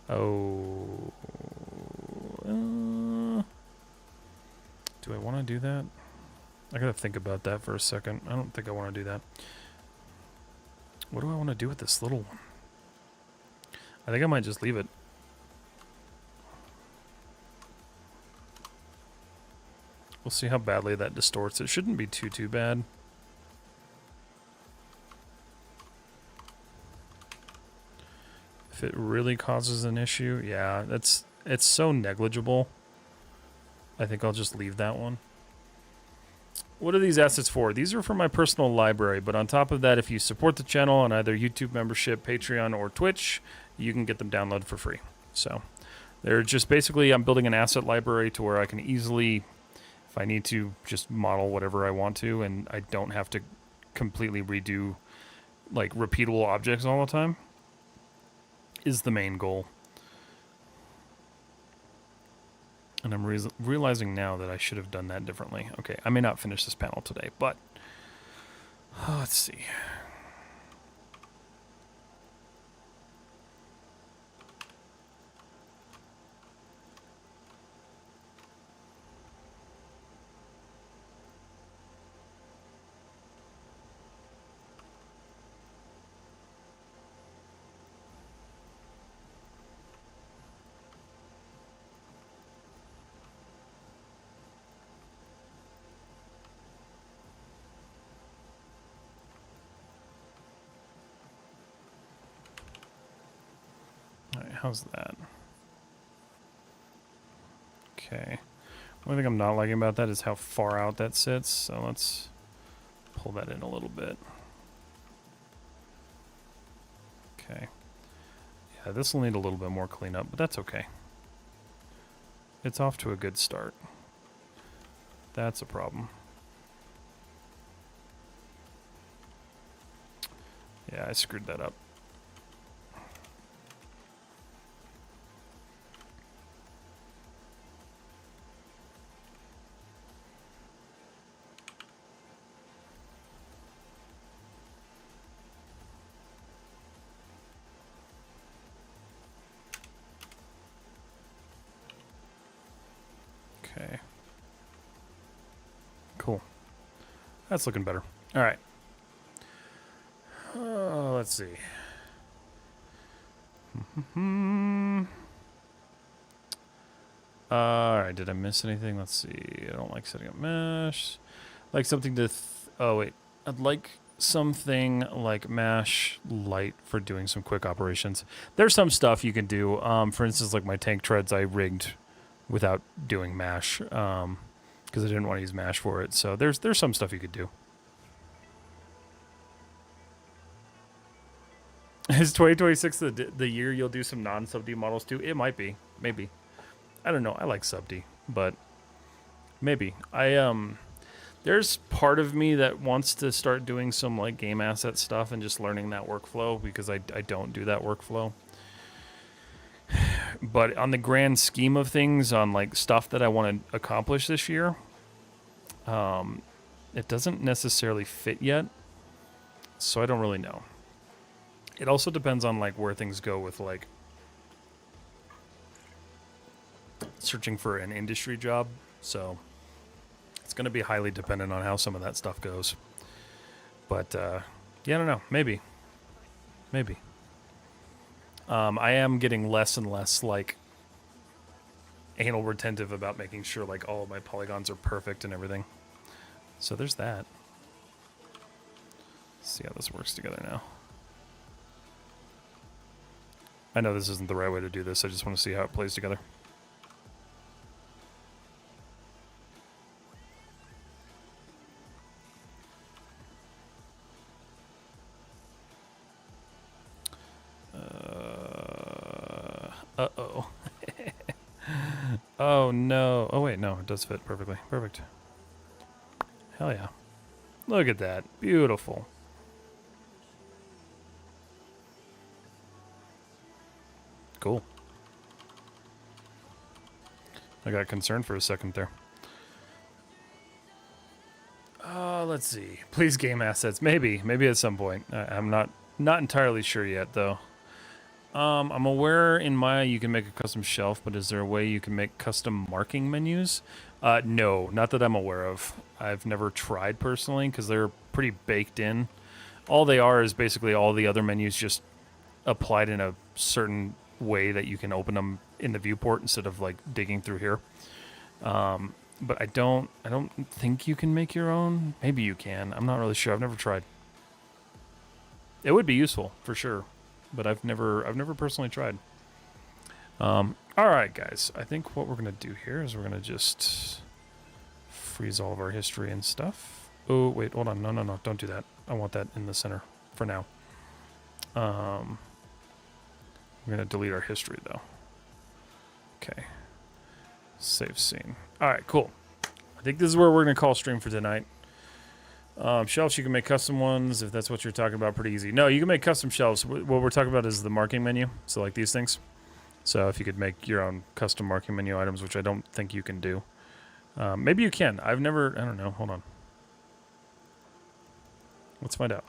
Oh... do I want to do that? I gotta think about that for a second. I don't think I want to do that. What do I want to do with this little one? I think I might just leave it. We'll see how badly that distorts. It shouldn't be too bad. If it really causes an issue, yeah, it's so negligible. I think I'll just leave that one. What are these assets for? These are for my personal library, but on top of that, if you support the channel on either YouTube membership, Patreon, or Twitch, you can get them downloaded for free. So they're just basically, I'm building an asset library to where I can easily, if I need to, just model whatever I want to, and I don't have to completely redo like repeatable objects all the time, is the main goal. And I'm realizing now that I should have done that differently. Okay, I may not finish this panel today, but let's see. How's that? Okay. One thing I'm not liking about that is how far out that sits, so let's pull that in a little bit. Okay. Yeah, this will need a little bit more cleanup, but that's okay. It's off to a good start. That's a problem. Yeah, I screwed that up. Okay. Cool. That's looking better. All right. Let's see. All right, did I miss anything? Let's see. I don't like setting up mesh. Like something to... oh, wait. I'd like something like Mash Light for doing some quick operations. There's some stuff you can do. For instance, like my tank treads I rigged without doing Mash because I didn't want to use Mash for it. So there's some stuff you could do. Is 2026 the year you'll do some non-sub-D models too? It might be. Maybe. I don't know. I like sub-D, but maybe. There's part of me that wants to start doing some like game asset stuff and just learning that workflow because I don't do that workflow. But on the grand scheme of things, on like stuff that I want to accomplish this year, it doesn't necessarily fit yet. So I don't really know. It also depends on like where things go with like searching for an industry job. So it's going to be highly dependent on how some of that stuff goes. But, yeah, I don't know. Maybe. I am getting less and less, like, anal retentive about making sure, like, all of my polygons are perfect and everything. So there's that. Let's see how this works together now. I know this isn't the right way to do this. I just want to see how it plays together. Uh-oh. Oh, no. Oh, wait, no. It does fit perfectly. Perfect. Hell yeah. Look at that. Beautiful. Cool. I got concerned for a second there. Let's see. Please game assets. Maybe at some point. I'm not entirely sure yet, though. I'm aware in Maya you can make a custom shelf, but is there a way you can make custom marking menus? No, not that I'm aware of. I've never tried personally because they're pretty baked in. All they are is basically all the other menus just applied in a certain way that you can open them in the viewport instead of like digging through here. But I don't think you can make your own. Maybe you can. I'm not really sure. I've never tried. It would be useful for sure. But I've never personally tried. All right, guys. I think what we're gonna do here is we're gonna just freeze all of our history and stuff. Oh wait, hold on. No, don't do that. I want that in the center for now. We're gonna delete our history though. Okay. Save scene. All right, cool. I think this is where we're gonna call stream for tonight. Shelves, you can make custom ones if that's what you're talking about. Pretty easy. No, you can make custom shelves. What we're talking about is the marking menu. So like these things. So if you could make your own custom marking menu items, which I don't think you can do. Maybe you can. I don't know. Hold on. Let's find out.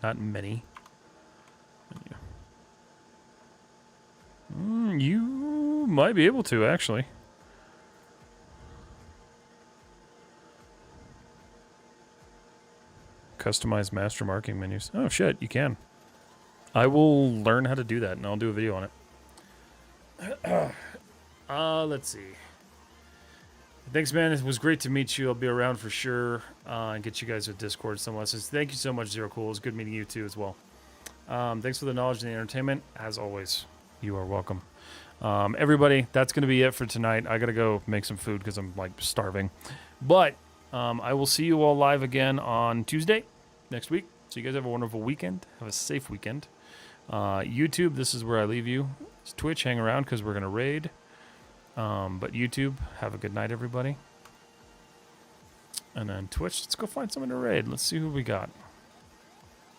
Not many. You might be able to, actually. Customize master marking menus. Oh, shit, you can. I will learn how to do that, and I'll do a video on it. Let's see. Thanks, man. It was great to meet you. I'll be around for sure and get you guys with Discord some lessons. Thank you so much, Zero Cool. It was good meeting you, too, as well. Thanks for the knowledge and the entertainment. As always, you are welcome. Everybody, that's going to be it for tonight. I got to go make some food because I'm, like, starving. But I will see you all live again on Tuesday next week. So you guys have a wonderful weekend. Have a safe weekend. YouTube, this is where I leave you. It's Twitch, hang around because we're going to raid. But YouTube, have a good night, everybody. And then Twitch, let's go find someone to raid. Let's see who we got.